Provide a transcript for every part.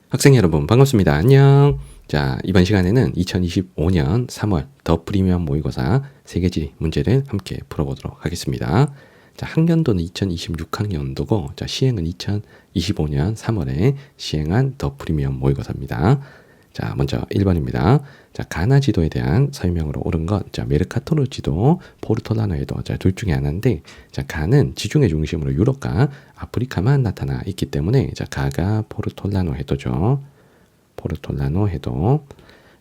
학생 여러분 반갑습니다. 안녕. 자, 이번 시간에는 2025년 3월 더 프리미엄 모의고사 세계지리 문제를 함께 풀어보도록 하겠습니다. 자, 학년도는 2026학년도고 자, 시행은 2025년 3월에 시행한 더 프리미엄 모의고사입니다. 자, 먼저 1번입니다. 자, 가나 지도에 대한 설명으로 옳은 것. 자, 메르카토르 지도, 포르톨라노 해도 자, 둘 중에 하나인데 자, 가는 지중해 중심으로 유럽과 아프리카만 나타나 있기 때문에 자, 가가 포르톨라노 해도죠. 포르톨라노 해도.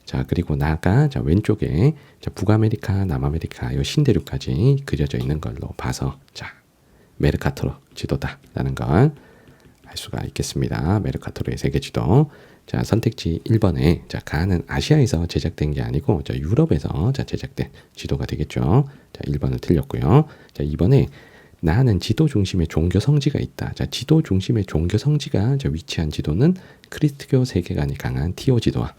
자, 그리고 나가 자, 왼쪽에 자, 북아메리카, 남아메리카 요 신대륙까지 그려져 있는 걸로 봐서 자, 메르카토르 지도다라는 걸 알 수가 있겠습니다. 메르카토르의 세계 지도. 자, 선택지 1번에 자, 가는 아시아에서 제작된 게 아니고 자, 유럽에서 자, 제작된 지도가 되겠죠. 자, 1번은 틀렸고요. 자, 2번에 나는 지도 중심에 종교 성지가 있다. 자, 지도 중심에 종교 성지가 자, 위치한 지도는 크리스트교 세계관이 강한 티오 지도와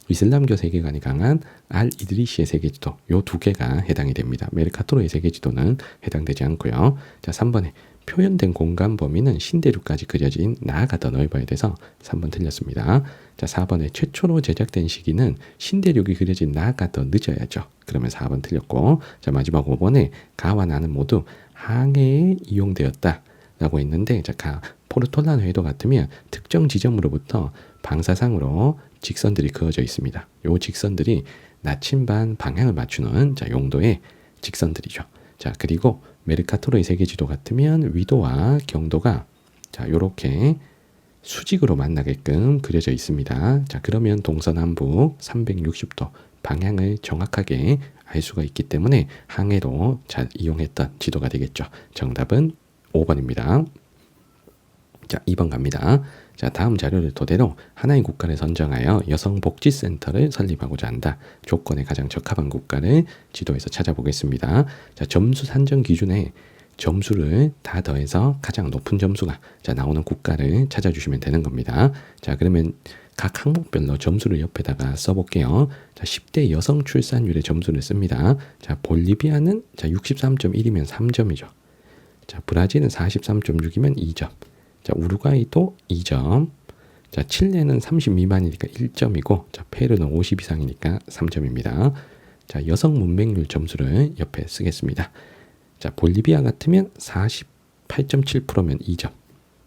이슬람교 세계관이 강한 알 이드리시의 세계 지도 요 두 개가 해당이 됩니다. 메르카토르의 세계 지도는 해당되지 않고요. 자, 3번에 표현된 공간 범위는 신대륙까지 그려진 나아가 더 넓어야 돼서 3번 틀렸습니다. 자, 4번에 최초로 제작된 시기는 신대륙이 그려진 나아가 더 늦어야죠. 그러면 4번 틀렸고, 자, 마지막 5번에 가와 나는 모두 항해에 이용되었다 라고 했는데, 자, 포르톨라노 해도 같으면 특정 지점으로부터 방사상으로 직선들이 그어져 있습니다. 요 직선들이 나침반 방향을 맞추는 자, 용도의 직선들이죠. 자, 그리고 메르카토르의 세계지도 같으면 위도와 경도가 자, 요렇게 수직으로 만나게끔 그려져 있습니다. 자, 그러면 동서남북 360도 방향을 정확하게 알 수가 있기 때문에 항해로 잘 이용했던 지도가 되겠죠. 정답은 5번입니다. 자, 2번 갑니다. 자, 다음 자료를 토대로 하나의 국가를 선정하여 여성복지센터를 설립하고자 한다. 조건에 가장 적합한 국가를 지도에서 찾아보겠습니다. 자, 점수 산정 기준에 점수를 다 더해서 가장 높은 점수가 자, 나오는 국가를 찾아주시면 되는 겁니다. 자, 그러면 각 항목별로 점수를 옆에다가 써볼게요. 자, 10대 여성 출산율의 점수를 씁니다. 자, 볼리비아는 자, 63.1이면 3점이죠. 자, 브라질은 43.6이면 2점. 자, 우루과이도 2점. 자, 칠레는 30 미만이니까 1점이고, 자, 페루는 50 이상이니까 3점입니다. 자, 여성 문맹률 점수를 옆에 쓰겠습니다. 자, 볼리비아 같으면 48.7%면 2점.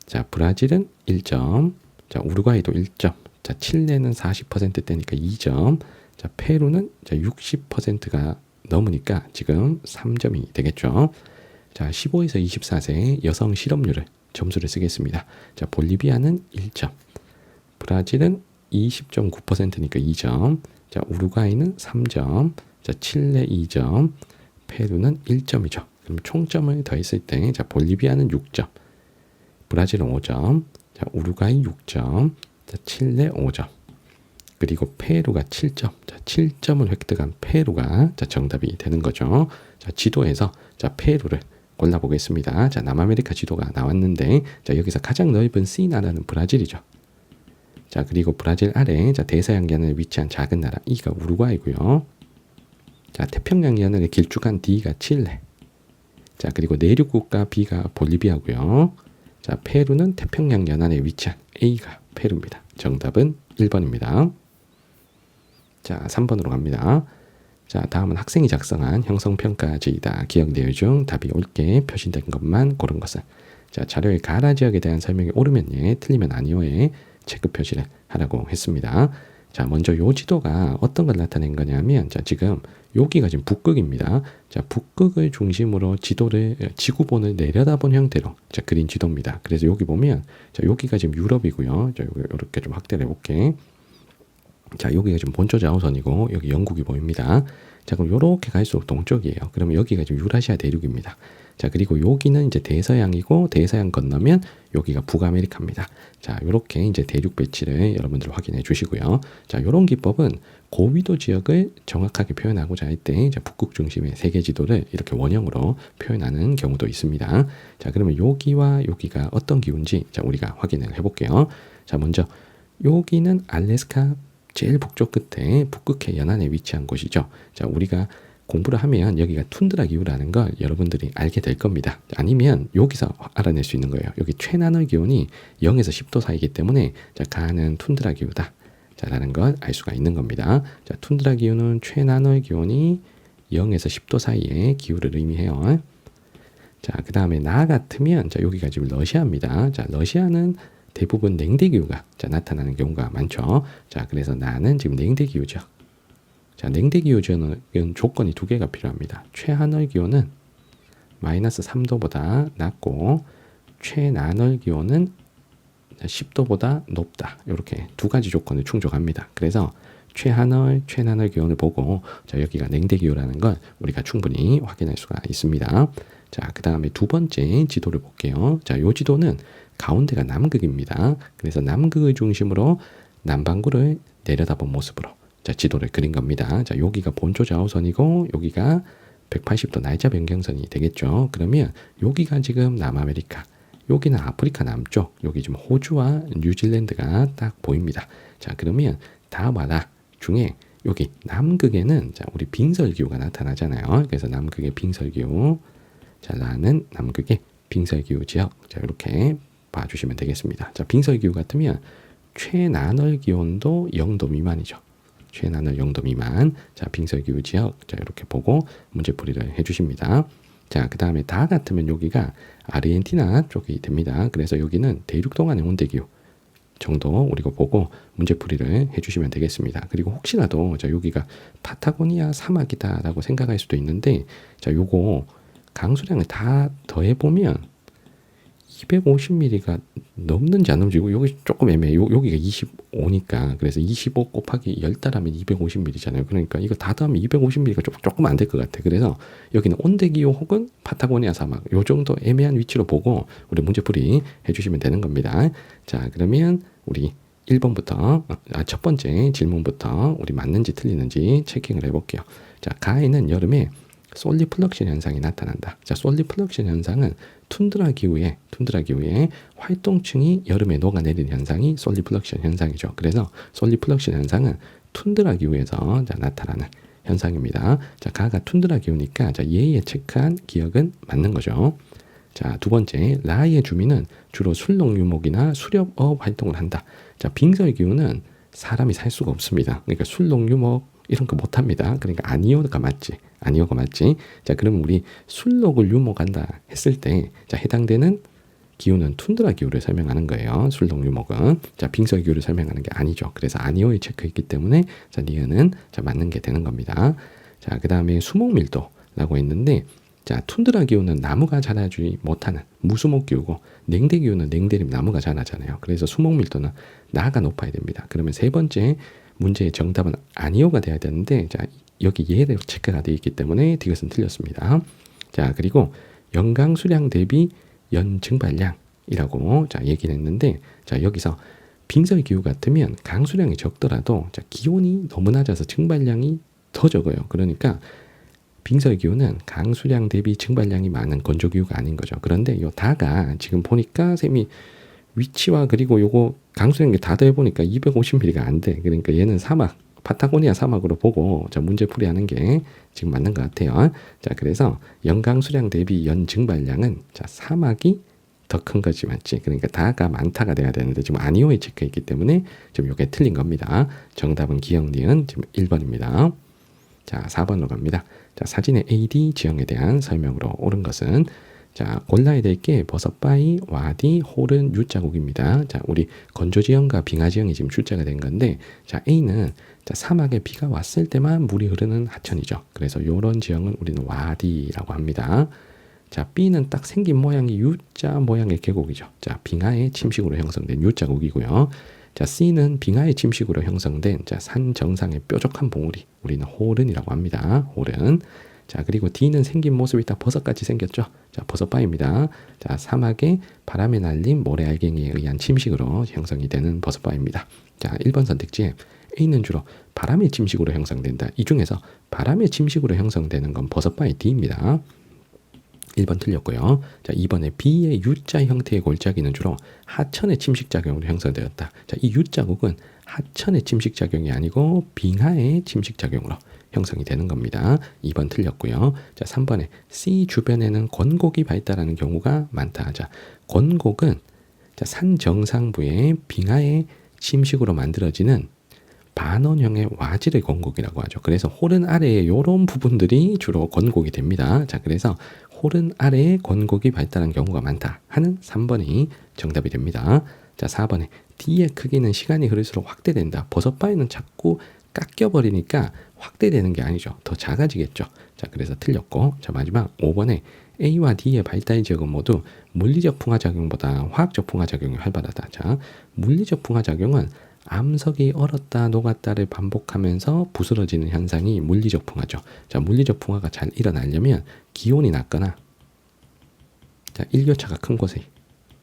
자, 브라질은 1점. 자, 우루과이도 1점. 자, 칠레는 40%대니까 2점. 자, 페루는 자, 60%가 넘으니까 지금 3점이 되겠죠. 자, 15에서 24세 여성 실업률을 점수를 쓰겠습니다. 자, 볼리비아는 1점. 브라질은 20.9%니까 2점. 자, 우루과이는 3점. 자, 칠레 2점. 페루는 1점이죠. 그럼 총점을 더했을 때, 자, 볼리비아는 6점. 브라질은 5점. 자, 우루과이 6점. 자, 칠레 5점. 그리고 페루가 7점. 자, 7점을 획득한 페루가 자, 정답이 되는 거죠. 자, 지도에서 자, 페루를 골라보겠습니다. 자, 남아메리카 지도가 나왔는데 자, 여기서 가장 넓은 C 나라는 브라질이죠. 자, 그리고 브라질 아래 자, 대서양 연안에 위치한 작은 나라 E가 우루과이고요. 자, 태평양 연안에 길쭉한 D가 칠레. 자, 그리고 내륙 국가 B가 볼리비아고요. 자, 페루는 태평양 연안에 위치한 A가 페루입니다. 정답은 1번입니다. 자, 3번으로 갑니다. 자, 다음은 학생이 작성한 형성평가지이다. 기억 내용 중 답이 옳게 표시된 것만 고른 것은. 자, 자료의 가라 지역에 대한 설명이 옳으면 예, 틀리면 아니오에 체크 표시를 하라고 했습니다. 자, 먼저 요 지도가 어떤 걸 나타낸 거냐면 자, 지금 여기가 지금 북극입니다. 자, 북극을 중심으로 지도를 지구본을 내려다본 형태로 자, 그린 지도입니다. 그래서 여기 보면 자, 여기가 지금 유럽이고요. 자, 이렇게 좀 확대를 해볼게. 자, 여기가 지금 본초 자오선이고 여기 영국이 보입니다. 자, 그럼 요렇게 갈수록 동쪽이에요. 그러면 여기가 지금 유라시아 대륙입니다. 자, 그리고 여기는 이제 대서양이고 대서양 건너면 여기가 북아메리카입니다. 자, 요렇게 이제 대륙 배치를 여러분들 확인해 주시고요. 자, 요런 기법은 고위도 지역을 정확하게 표현하고자 할 때 북극 중심의 세계 지도를 이렇게 원형으로 표현하는 경우도 있습니다. 자, 그러면 여기와 여기가 어떤 기후인지 자, 우리가 확인을 해 볼게요. 자, 먼저 여기는 알래스카 제일 북쪽 끝에 북극해 연안에 위치한 곳이죠. 자, 우리가 공부를 하면 여기가 툰드라 기후라는 걸 여러분들이 알게 될 겁니다. 아니면 여기서 알아낼 수 있는 거예요. 여기 최난월 기온이 0에서 10도 사이이기 때문에 자, 가는 툰드라 기후다. 자, 라는 걸 알 수가 있는 겁니다. 자, 툰드라 기후는 최난월 기온이 0에서 10도 사이의 기후를 의미해요. 자, 그 다음에 나 같으면 자, 여기가 지금 러시아입니다. 자, 러시아는 대부분 냉대 기후가 자, 나타나는 경우가 많죠. 자, 그래서 나는 지금 냉대 기후죠. 자, 냉대 기후 지역은 조건이 두 개가 필요합니다. 최하늘 기온은 마이너스 3도보다 낮고 최난월 기온은 10도보다 높다. 이렇게 두 가지 조건을 충족합니다. 그래서 최하늘, 최난월 기온을 보고 자, 여기가 냉대 기후라는 걸 우리가 충분히 확인할 수가 있습니다. 자, 그 다음에 두 번째 지도를 볼게요. 자, 요 지도는 가운데가 남극입니다. 그래서 남극을 중심으로 남반구를 내려다본 모습으로 자, 지도를 그린 겁니다. 자, 여기가 본초 좌우선이고 여기가 180도 날짜 변경선이 되겠죠. 그러면 여기가 지금 남아메리카, 여기는 아프리카 남쪽, 여기 지금 호주와 뉴질랜드가 딱 보입니다. 자, 그러면 다와라 중에 여기 남극에는 자, 우리 빙설기후가 나타나잖아요. 그래서 남극의 빙설기후, 자, 라는 남극의 빙설기후 지역, 자, 이렇게 봐주시면 되겠습니다. 자, 빙설기후 같으면 최난월 기온도 0도 미만이죠. 최난월 0도 미만. 자, 빙설기후 지역. 자, 이렇게 보고 문제풀이를 해주십니다. 자, 그 다음에 다 같으면 여기가 아르헨티나 쪽이 됩니다. 그래서 여기는 대륙 동안의 온대기후 정도 우리가 보고 문제풀이를 해주시면 되겠습니다. 그리고 혹시라도 자, 여기가 파타고니아 사막이다라고 생각할 수도 있는데 자, 요거 강수량을 다 더해보면 250mm가 넘는지 안 넘는지 여기 조금 애매해요. 여기가 25니까 그래서 25 곱하기 10 하면 250mm잖아요. 그러니까 이거 다 더하면 250mm가 조금 안 될 것 같아. 그래서 여기는 온대기후 혹은 파타고니아 사막 요 정도 애매한 위치로 보고 우리 문제풀이 해주시면 되는 겁니다. 자, 그러면 우리 1번부터 첫 번째 질문부터 우리 맞는지 틀리는지 체킹을 해볼게요. 자, 가에는 여름에 솔리플럭션 현상이 나타난다. 자, 솔리플럭션 현상은 툰드라 기후에 활동층이 여름에 녹아내리는 현상이 솔리플럭션 현상이죠. 그래서 솔리플럭션 현상은 툰드라 기후에서 자, 나타나는 현상입니다. 자, 가가 툰드라 기후니까 자, 얘에 체크한 기억은 맞는 거죠. 자, 두 번째, 라의 주민은 주로 술농유목이나 수렵업 활동을 한다. 자, 빙설 기후는 사람이 살 수가 없습니다. 그러니까 술농유목 이런 거 못합니다. 그러니까 아니오가 맞지. 자, 그럼 우리 술록을 유목한다 했을 때 자, 해당되는 기후는 툰드라 기후를 설명하는 거예요. 술록 유목은. 자, 빙설 기후를 설명하는 게 아니죠. 그래서 아니오에 체크했기 때문에 자, 니은은 자, 맞는 게 되는 겁니다. 자, 그 다음에 수목밀도라고 했는데 자, 툰드라 기후는 나무가 자라지 못하는 무수목 기후고 냉대 기후는 냉대림 나무가 자라잖아요. 그래서 수목밀도는 나가 높아야 됩니다. 그러면 세 번째 문제의 정답은 아니오가 돼야 되는데 자, 여기 얘대로 체크가 되어 있기 때문에 이것은 틀렸습니다. 자, 그리고 연강 수량 대비 연 증발량이라고 자, 얘기를 했는데 자, 여기서 빙설 기후 같으면 강수량이 적더라도 자, 기온이 너무 낮아서 증발량이 더 적어요. 그러니까 빙설 기후는 강수량 대비 증발량이 많은 건조 기후가 아닌 거죠. 그런데 요 다가 지금 보니까 쌤이 위치와 그리고 요거 강수량이 다 더해보니까 250mm가 안 돼. 그러니까 얘는 사막, 파타고니아 사막으로 보고 자, 문제풀이 하는 게 지금 맞는 것 같아요. 자, 그래서 연강수량 대비 연 증발량은 자, 사막이 더 큰 거지 맞지? 그러니까 다가 많다가 돼야 되는데 지금 아니오에 체크했기 때문에 지금 요게 틀린 겁니다. 정답은 기억니은 지금 1번입니다. 자, 4번으로 갑니다. 자, 사진의 AD 지형에 대한 설명으로 옳은 것은 자, 골라야 될 게 버섯바위, 와디, 홀은 U자국입니다. 자, 우리 건조지형과 빙하지형이 지금 출제가 된 건데 자, A는 자, 사막에 비가 왔을 때만 물이 흐르는 하천이죠. 그래서 이런 지형은 우리는 와디라고 합니다. 자, B는 딱 생긴 모양이 U자 모양의 계곡이죠. 자, 빙하의 침식으로 형성된 U자국이고요. 자, C는 빙하의 침식으로 형성된 자, 산 정상의 뾰족한 봉우리, 우리는 홀은이라고 합니다. 홀은. 자, 그리고 D는 생긴 모습이 딱 버섯같이 생겼죠. 자, 버섯바위입니다. 자, 사막에 바람에 날린 모래알갱이에 의한 침식으로 형성이 되는 버섯바위입니다. 자, 1번 선택지에 A는 주로 바람의 침식으로 형성된다. 이 중에서 바람의 침식으로 형성되는 건 버섯바위 D입니다. 1번 틀렸고요. 자, 2번에 B의 U자 형태의 골짜기는 주로 하천의 침식작용으로 형성되었다. 자, 이 U자국은 하천의 침식작용이 아니고 빙하의 침식작용으로 형성이 되는 겁니다. 2번 틀렸고요. 자, 3번에 C 주변에는 건곡이 발달하는 경우가 많다. 자, 건곡은 자, 산 정상부에 빙하의 침식으로 만들어지는 반원형의 와지를 건곡이라고 하죠. 그래서 호른 아래에 이런 부분들이 주로 건곡이 됩니다. 자, 그래서 호른 아래에 건곡이 발달한 경우가 많다 하는 3번이 정답이 됩니다. 자, 4번에 D의 크기는 시간이 흐를수록 확대된다. 버섯바위는 자꾸 깎여버리니까 확대되는 게 아니죠. 더 작아지겠죠. 자, 그래서 틀렸고, 자, 마지막 5번에 A와 D의 발달 지역은 모두 물리적 풍화작용보다 화학적 풍화작용이 활발하다. 자, 물리적 풍화작용은 암석이 얼었다 녹았다를 반복하면서 부스러지는 현상이 물리적 풍화죠. 자, 물리적 풍화가 잘 일어나려면 기온이 낮거나 자, 일교차가 큰 곳에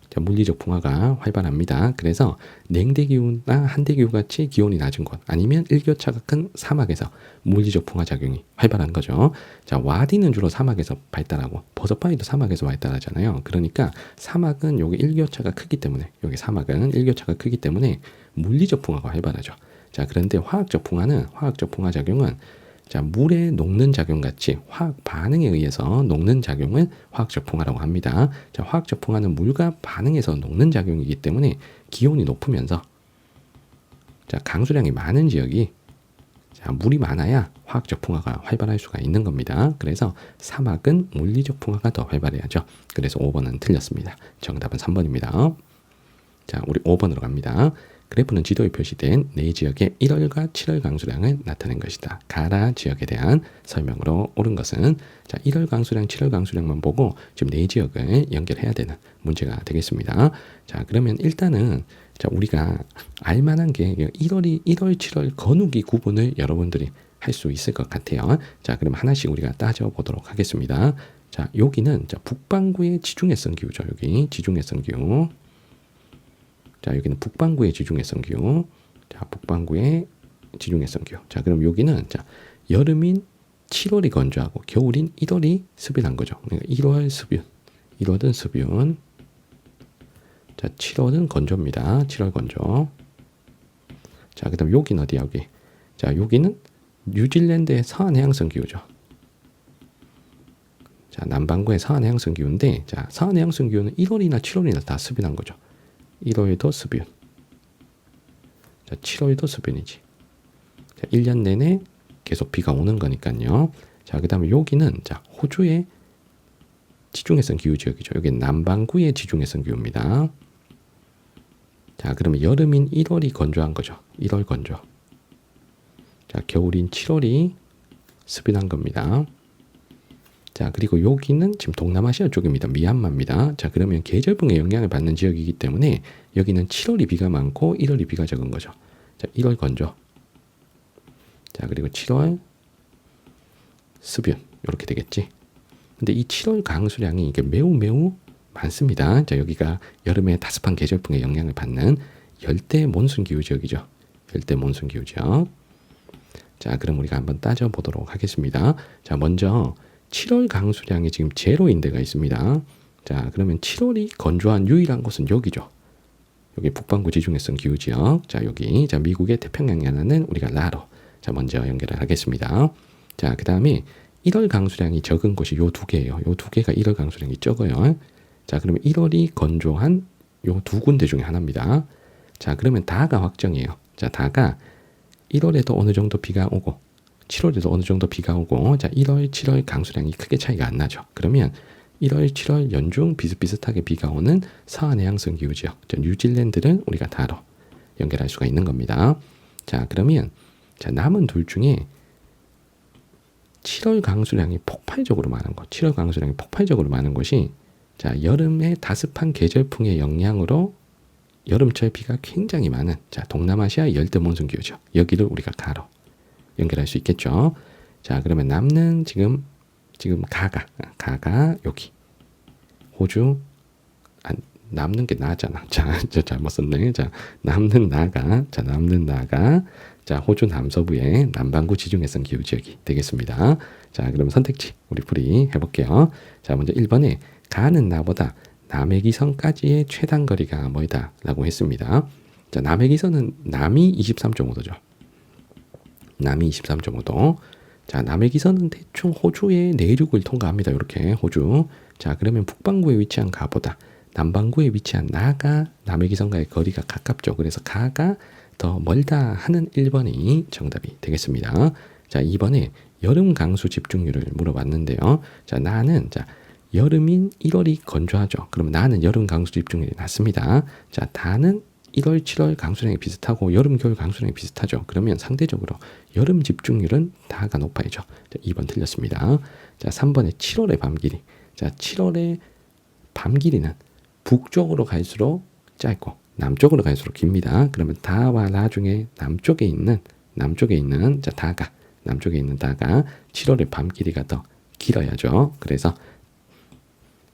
자, 물리적 풍화가 활발합니다. 그래서 냉대기후나 한대기후 같이 기온이 낮은 곳 아니면 일교차가 큰 사막에서 물리적 풍화 작용이 활발한 거죠. 자, 와디는 주로 사막에서 발달하고 버섯바위도 사막에서 발달하잖아요. 그러니까 사막은 여기 일교차가 크기 때문에 여기 사막은 일교차가 크기 때문에 물리적 풍화가 활발하죠. 자, 그런데 화학적 풍화 작용은 자, 물에 녹는 작용 같이 화학 반응에 의해서 녹는 작용을 화학적 풍화라고 합니다. 자, 화학적 풍화는 물과 반응해서 녹는 작용이기 때문에 기온이 높으면서 자, 강수량이 많은 지역이 자, 물이 많아야 화학적 풍화가 활발할 수가 있는 겁니다. 그래서 사막은 물리적 풍화가 더 활발해야죠. 그래서 5번은 틀렸습니다. 정답은 3번입니다. 자, 우리 5번으로 갑니다. 그래프는 지도에 표시된 네 지역의 1월과 7월 강수량을 나타낸 것이다. 가라 지역에 대한 설명으로 옳은 것은 자, 1월 강수량, 7월 강수량만 보고 지금 네 지역을 연결해야 되는 문제가 되겠습니다. 자, 그러면 일단은 자, 우리가 알만한 게 1월, 7월 건우기 구분을 여러분들이 할 수 있을 것 같아요. 자, 그럼 하나씩 우리가 따져보도록 하겠습니다. 자, 여기는 자, 북반구의 지중해성 기후죠. 여기 지중해성 기후. 자, 여기는 북반구의 지중해성 기후. 자, 북반구의 지중해성 기후. 자, 그럼 여기는 자, 여름인 7월이 건조하고 겨울인 1월이 습연한 거죠. 그러니까 1월 습연. 1월은 습연. 자, 7월은 건조입니다. 7월 건조. 자, 그다음 여기는 어디야, 여기? 자, 여기는 뉴질랜드의 서한 해양성 기후죠. 자, 남반구의 서한 해양성 기후인데, 자, 서한 해양성 기후는 1월이나 7월이나 다 습연한 거죠. 1월도 습연. 자, 7월도 습연이지. 자, 1년 내내 계속 비가 오는 거니까요. 자, 그 다음에 여기는 자, 호주의 지중해성 기후 지역이죠. 여기 남반구의 지중해성 기후입니다. 자, 그러면 여름인 1월이 건조한 거죠. 1월 건조. 자, 겨울인 7월이 습연한 겁니다. 자, 그리고 여기는 지금 동남아시아 쪽입니다. 미얀마입니다. 자, 그러면 계절풍의 영향을 받는 지역이기 때문에 여기는 7월이 비가 많고 1월이 비가 적은 거죠. 자, 1월 건조. 자, 그리고 7월 습연. 이렇게 되겠지. 근데 이 7월 강수량이 이게 매우 많습니다. 자, 여기가 여름에 다습한 계절풍의 영향을 받는 열대 몬순 기후 지역이죠. 열대 몬순 기후 지역. 자, 그럼 우리가 한번 따져보도록 하겠습니다. 자, 먼저 7월 강수량이 지금 제로인 데가 있습니다. 자, 그러면 7월이 건조한 유일한 곳은 여기죠. 여기 북반구 지중해성 기후 지역. 자, 여기 자, 미국의 태평양 연안은 우리가 라로. 자, 먼저 연결을 하겠습니다. 자, 그 다음에 1월 강수량이 적은 곳이 요 두 개예요. 요 두 개가 1월 강수량이 적어요. 자, 그러면 1월이 건조한 요 두 군데 중에 하나입니다. 자, 그러면 다가 확정이에요. 자, 다가 1월에도 어느 정도 비가 오고 7월에도 어느 정도 비가 오고 자, 1월, 7월 강수량이 크게 차이가 안 나죠. 그러면 1월, 7월 연중 비슷비슷하게 비가 오는 서한 해양성 기후 지역, 뉴질랜드를 우리가 다로 연결할 수가 있는 겁니다. 자, 그러면 자, 남은 둘 중에 7월 강수량이 폭발적으로 많은 것, 7월 강수량이 폭발적으로 많은 것이 자, 여름의 다습한 계절풍의 영향으로 여름철 비가 굉장히 많은 자, 동남아시아 열대 몬순 기후죠. 여기를 우리가 가로 연결할 수 있겠죠. 자, 그러면 남는 지금 가가 여기 호주 남는 게 나잖아. 자, 저 잘못 썼네. 자, 남는 나가 자, 호주 남서부의 남반구 지중해성 기후 지역이 되겠습니다. 자, 그럼 선택지 우리 풀이 해볼게요. 자, 먼저 1번에 가는 나보다 남해기선까지의 최단 거리가 멀다 라고 했습니다. 자, 남해기선은 남이 23.5도죠. 남이 23.5도. 자, 남해기선은 대충 호주의 내륙을 통과합니다. 이렇게 호주. 자, 그러면 북반구에 위치한 가보다 남반구에 위치한 나가 남해기선과의 거리가 가깝죠. 그래서 가가 더 멀다 하는 1번이 정답이 되겠습니다. 자, 2번에 여름 강수 집중률을 물어봤는데요. 자, 나는 여름인 1월이 건조하죠. 그럼 나는 여름 강수 집중률이 낮습니다. 자, 다는 1월, 7월 강수량이 비슷하고 여름, 겨울 강수량이 비슷하죠. 그러면 상대적으로 여름 집중률은 다가 높아야죠. 자, 2번 틀렸습니다. 자, 3번에 7월의 밤 길이. 자, 7월의 밤 길이는 북쪽으로 갈수록 짧고 남쪽으로 갈수록 깁니다. 그러면 다와 라 중에 남쪽에 있는 다가 남쪽에 있는 다가 7월의 밤 길이가 더 길어야죠. 그래서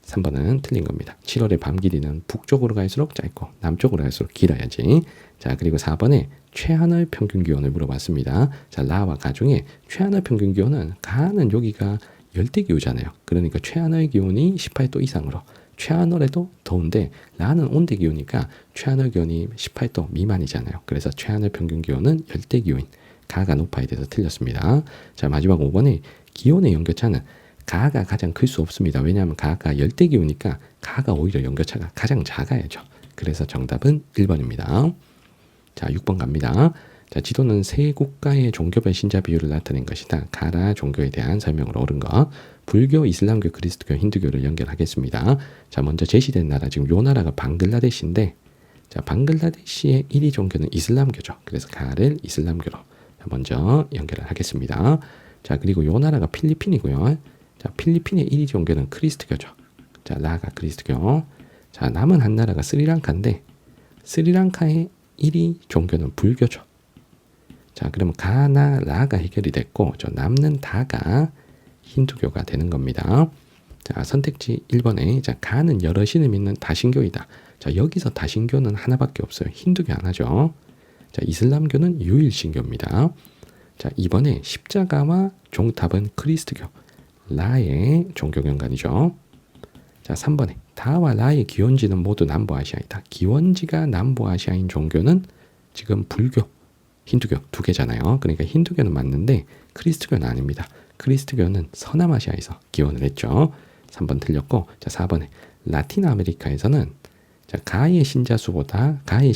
3번은 틀린 겁니다. 7월의 밤 길이는 북쪽으로 갈수록 짧고 남쪽으로 갈수록 길어야지. 자, 그리고 4번에 최하늘 평균 기온을 물어봤습니다. 자, 라와 가 중에 최하늘 평균 기온은 가는 여기가 열대기후잖아요. 그러니까 최하늘 기온이 18도 이상으로 최하늘에도 더운데 라는 온대 기후니까 최하늘 기온이 18도 미만이잖아요. 그래서 최하늘 평균 기온은 열대기후인 가가 높아야 돼서 틀렸습니다. 자, 마지막 5번에 기온의 연결차는 가가 가장 클 수 없습니다. 왜냐하면 가가 열대기후니까 가가 오히려 연결차가 가장 작아야죠. 그래서 정답은 1번입니다. 자, 6번 갑니다. 자, 지도는 세 국가의 종교별 신자 비율을 나타낸 것이다. 가라 종교에 대한 설명으로 옳은 것. 불교, 이슬람교, 그리스도교, 힌두교를 연결하겠습니다. 자, 먼저 제시된 나라, 지금 요 나라가 방글라데시인데, 자, 방글라데시의 1위 종교는 이슬람교죠. 그래서 가를 이슬람교로 먼저 연결을 하겠습니다. 자, 그리고 요 나라가 필리핀이고요. 자, 필리핀의 1위 종교는 크리스트교죠. 자, 라가 크리스트교. 자, 남은 한 나라가 스리랑카인데 스리랑카의 1위 종교는 불교죠. 자, 그러면 가나 라가 해결이 됐고 저 남는 다가 힌두교가 되는 겁니다. 자, 선택지 1번에 자, 가는 여러 신을 믿는 다신교이다. 자, 여기서 다신교는 하나밖에 없어요. 힌두교 하나죠. 자, 이슬람교는 유일신교입니다. 자, 2번에 십자가와 종탑은 크리스트교. 라의 종교 경관이죠. 자, 3번에 다와 라의 기원지는 모두 남부아시아이다. 기원지가 남부아시아인 종교는 지금 불교, 힌두교 두 개잖아요. 그러니까 힌두교는 맞는데 크리스트교는 아닙니다. 크리스트교는 서남아시아에서 기원을 했죠. 3번 틀렸고, 자, 4번에 라틴 아메리카에서는 자, 가의 신자수가 라의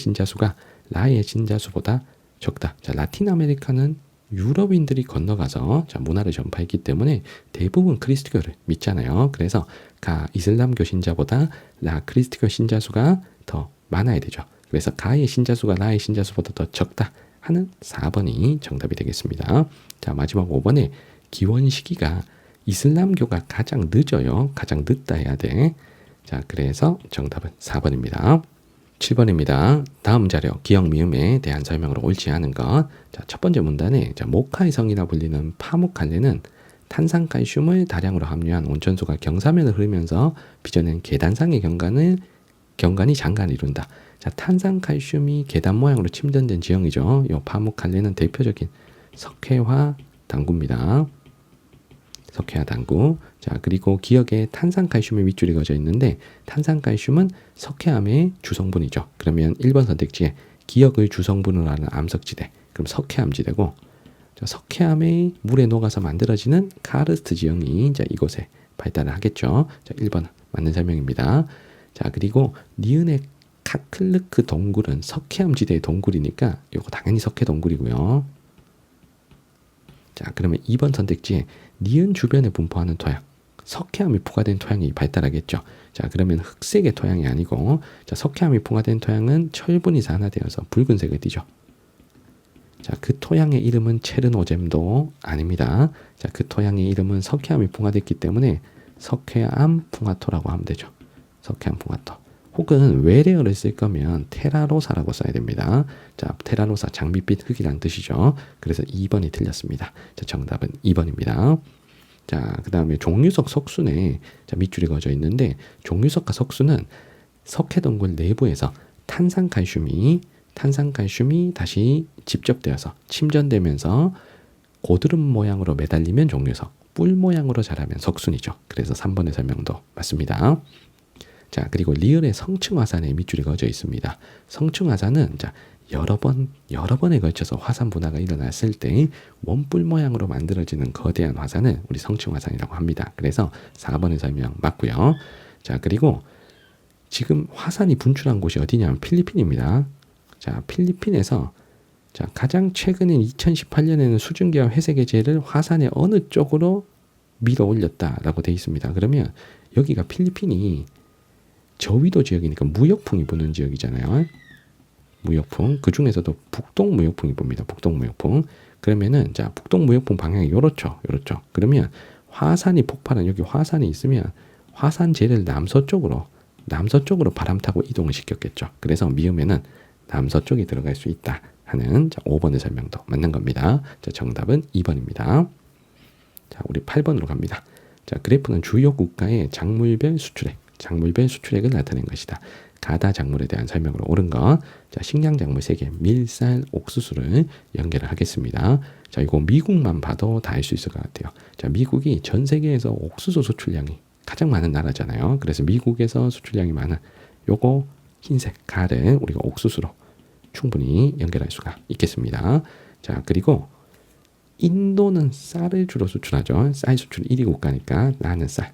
신자수보다 적다. 자, 라틴 아메리카는 유럽인들이 건너가서 자, 문화를 전파했기 때문에 대부분 크리스트교를 믿잖아요. 그래서 가 이슬람교 신자보다 라 크리스트교 신자수가 더 많아야 되죠. 그래서 가의 신자수가 라의 신자수보다 더 적다 하는 4번이 정답이 되겠습니다. 자, 마지막 5번에 기원 시기가 이슬람교가 가장 늦어요. 가장 늦다 해야 돼. 자, 그래서 정답은 4번입니다. 7번입니다. 다음 자료 기억 미음에 대한 설명으로 옳지 않은 것. 자, 첫 번째 문단에 자, 모카의 성이라 불리는 파묵칼레는 탄산칼슘을 다량으로 함유한 온천수가 경사면을 흐르면서 빚어낸 계단상의 경관이 장관을 이룬다. 자, 탄산칼슘이 계단 모양으로 침전된 지형이죠. 이 파묵칼레는 대표적인 석회화 당구입니다. 석회화 당구. 자, 그리고 기억에 탄산칼슘의 밑줄이 그어져 있는데 탄산칼슘은 석회암의 주성분이죠. 그러면 1번 선택지에 기억의 주성분으로 하는 암석지대. 그럼 석회암지대고, 자, 석회암의 물에 녹아서 만들어지는 카르스트 지형이 이제 이곳에 발달을 하겠죠. 자, 1번 맞는 설명입니다. 자, 그리고 니은의 카클르크 동굴은 석회암지대의 동굴이니까 이거 당연히 석회 동굴이고요. 자, 그러면 2번 선택지에 니은 주변에 분포하는 토양, 석회암이 포화된 토양이 발달하겠죠. 자, 그러면 흑색의 토양이 아니고, 자, 석회암이 포화된 토양은 철분이 산화되어서 붉은색을 띠죠. 자, 그 토양의 이름은 체르노젬도 아닙니다. 자, 그 토양의 이름은 석회암이 풍화됐기 때문에 석회암 풍화토라고 하면 되죠. 석회암 풍화토. 혹은 외래어를 쓸 거면 테라로사라고 써야 됩니다. 자, 테라로사 장밋빛 흙이란 뜻이죠. 그래서 2번이 틀렸습니다. 자, 정답은 2번입니다. 자, 그 다음에 종유석 석순에 자, 밑줄이 그어져 있는데 종유석과 석순은 석회동굴 내부에서 탄산칼슘이 다시 집접되어서 침전되면서 고드름 모양으로 매달리면 종유석, 뿔 모양으로 자라면 석순이죠. 그래서 3번의 설명도 맞습니다. 자, 그리고 리을의 성층화산에 밑줄이 그어져 있습니다. 성층화산은 자, 여러 번에 걸쳐서 화산 분화가 일어났을 때 원뿔 모양으로 만들어지는 거대한 화산을 우리 성층 화산이라고 합니다. 그래서 4번의 설명 맞고요. 자, 그리고 지금 화산이 분출한 곳이 어디냐면 필리핀입니다. 자, 필리핀에서 자, 가장 최근인 2018년에는 수증기와 회색의 화산의 어느 쪽으로 밀어 올렸다라고 되어 있습니다. 그러면 여기가 필리핀이 저위도 지역이니까 무역풍이 부는 지역이잖아요. 무역풍. 그 중에서도 북동 무역풍이 봅니다. 북동 무역풍. 그러면은 자, 북동 무역풍 방향이 요렇죠. 그러면 화산이 폭발한 여기 화산이 있으면 화산재를 남서쪽으로 바람 타고 이동을 시켰겠죠. 그래서 미음에는 남서쪽에 들어갈 수 있다 하는 자, 5번의 설명도 맞는 겁니다. 자, 정답은 2번입니다. 자, 우리 8번으로 갑니다. 자, 그래프는 주요 국가의 작물별 수출액을 나타낸 것이다. 가다 작물에 대한 설명으로 옳은 것. 자, 식량 작물 3개, 밀, 쌀, 옥수수를 연결을 하겠습니다. 자, 이거 미국만 봐도 다 알 수 있을 것 같아요. 자, 미국이 전 세계에서 옥수수 수출량이 가장 많은 나라잖아요. 그래서 미국에서 수출량이 많은 요거 흰색 가를 우리가 옥수수로 충분히 연결할 수가 있겠습니다. 자, 그리고 인도는 쌀을 주로 수출하죠. 쌀 수출 1위 국가니까 나는 쌀.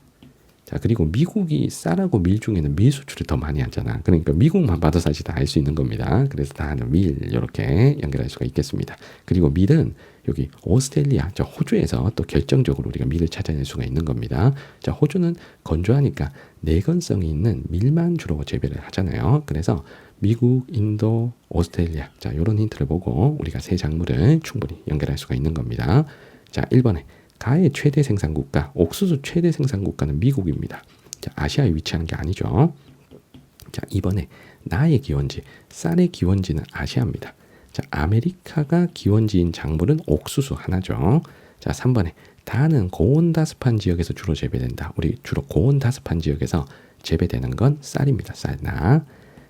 자, 그리고 미국이 쌀하고 밀 중에는 밀 수출을 더 많이 하잖아. 그러니까 미국만 봐도 사실 다 알 수 있는 겁니다. 그래서 다는 밀 이렇게 연결할 수가 있겠습니다. 그리고 밀은 여기 오스트레일리아, 저 호주에서 또 결정적으로 우리가 밀을 찾아낼 수가 있는 겁니다. 자, 호주는 건조하니까 내건성이 있는 밀만 주로 재배를 하잖아요. 그래서 미국, 인도, 오스트레일리아, 자, 이런 힌트를 보고 우리가 세 작물을 충분히 연결할 수가 있는 겁니다. 자, 1번에 가의 최대 생산국가, 옥수수 최대 생산국가는 미국입니다. 자, 아시아에 위치하는 게 아니죠. 자, 2번에 나의 기원지, 쌀의 기원지는 아시아입니다. 자, 아메리카가 기원지인 작물은 옥수수 하나죠. 자, 3번에 다는 고온다습한 지역에서 주로 재배된다. 우리 주로 고온다습한 지역에서 재배되는 건 쌀입니다. 쌀나.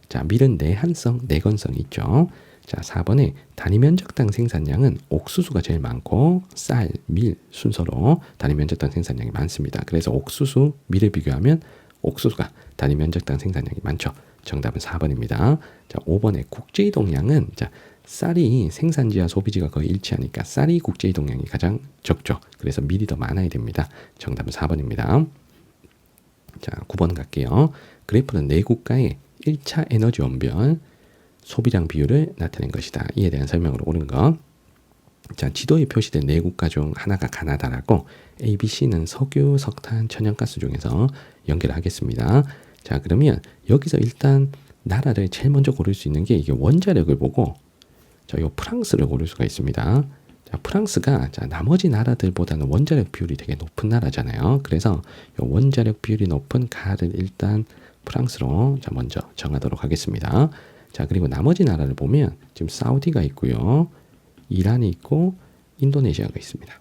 자, 밀은 내건성이 있죠. 자, 4번에 단위 면적당 생산량은 옥수수가 제일 많고 쌀, 밀 순서로 단위 면적당 생산량이 많습니다. 그래서 옥수수, 밀을 비교하면 옥수수가 단위 면적당 생산량이 많죠. 정답은 4번입니다. 자, 5번에 국제이동량은 자, 쌀이 생산지와 소비지가 거의 일치하니까 쌀이 국제이동량이 가장 적죠. 그래서 밀이 더 많아야 됩니다. 정답은 4번입니다. 자, 9번 갈게요. 그래프는 네 국가의 1차 에너지 원별 소비량 비율을 나타낸 것이다. 이에 대한 설명으로 옳은 것. 자, 지도에 표시된 네 국가 중 하나가 가나다라고 A, B, C는 석유, 석탄, 천연가스 중에서 연결하겠습니다. 자, 그러면 여기서 일단 나라를 제일 먼저 고를 수 있는 게 이게 원자력을 보고 자, 요 프랑스를 고를 수가 있습니다. 자, 프랑스가 자, 나머지 나라들보다는 원자력 비율이 되게 높은 나라잖아요. 그래서 요 원자력 비율이 높은 가를 일단 프랑스로 자, 먼저 정하도록 하겠습니다. 자, 그리고 나머지 나라를 보면 지금 사우디가 있고요. 이란이 있고 인도네시아가 있습니다.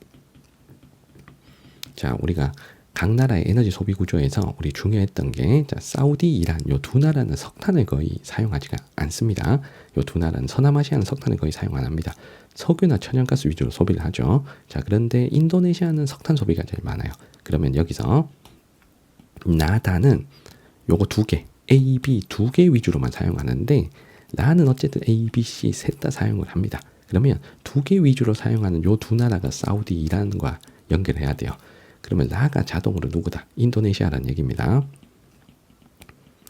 자, 우리가 각 나라의 에너지 소비 구조에서 우리 중요했던 게 자, 사우디, 이란 요 두 나라는 석탄을 거의 사용하지가 않습니다. 요 두 나라는 서남아시아는 석탄을 거의 사용 안 합니다. 석유나 천연가스 위주로 소비를 하죠. 자, 그런데 인도네시아는 석탄 소비가 제일 많아요. 그러면 여기서 나다는 요거 두 개, A, B 두 개 위주로만 사용하는데 라는 어쨌든 A, B, C 셋 다 사용을 합니다. 그러면 두 개 위주로 사용하는 요 두 나라가 사우디, 이란과 연결해야 돼요. 그러면 라가 자동으로 누구다? 인도네시아라는 얘기입니다.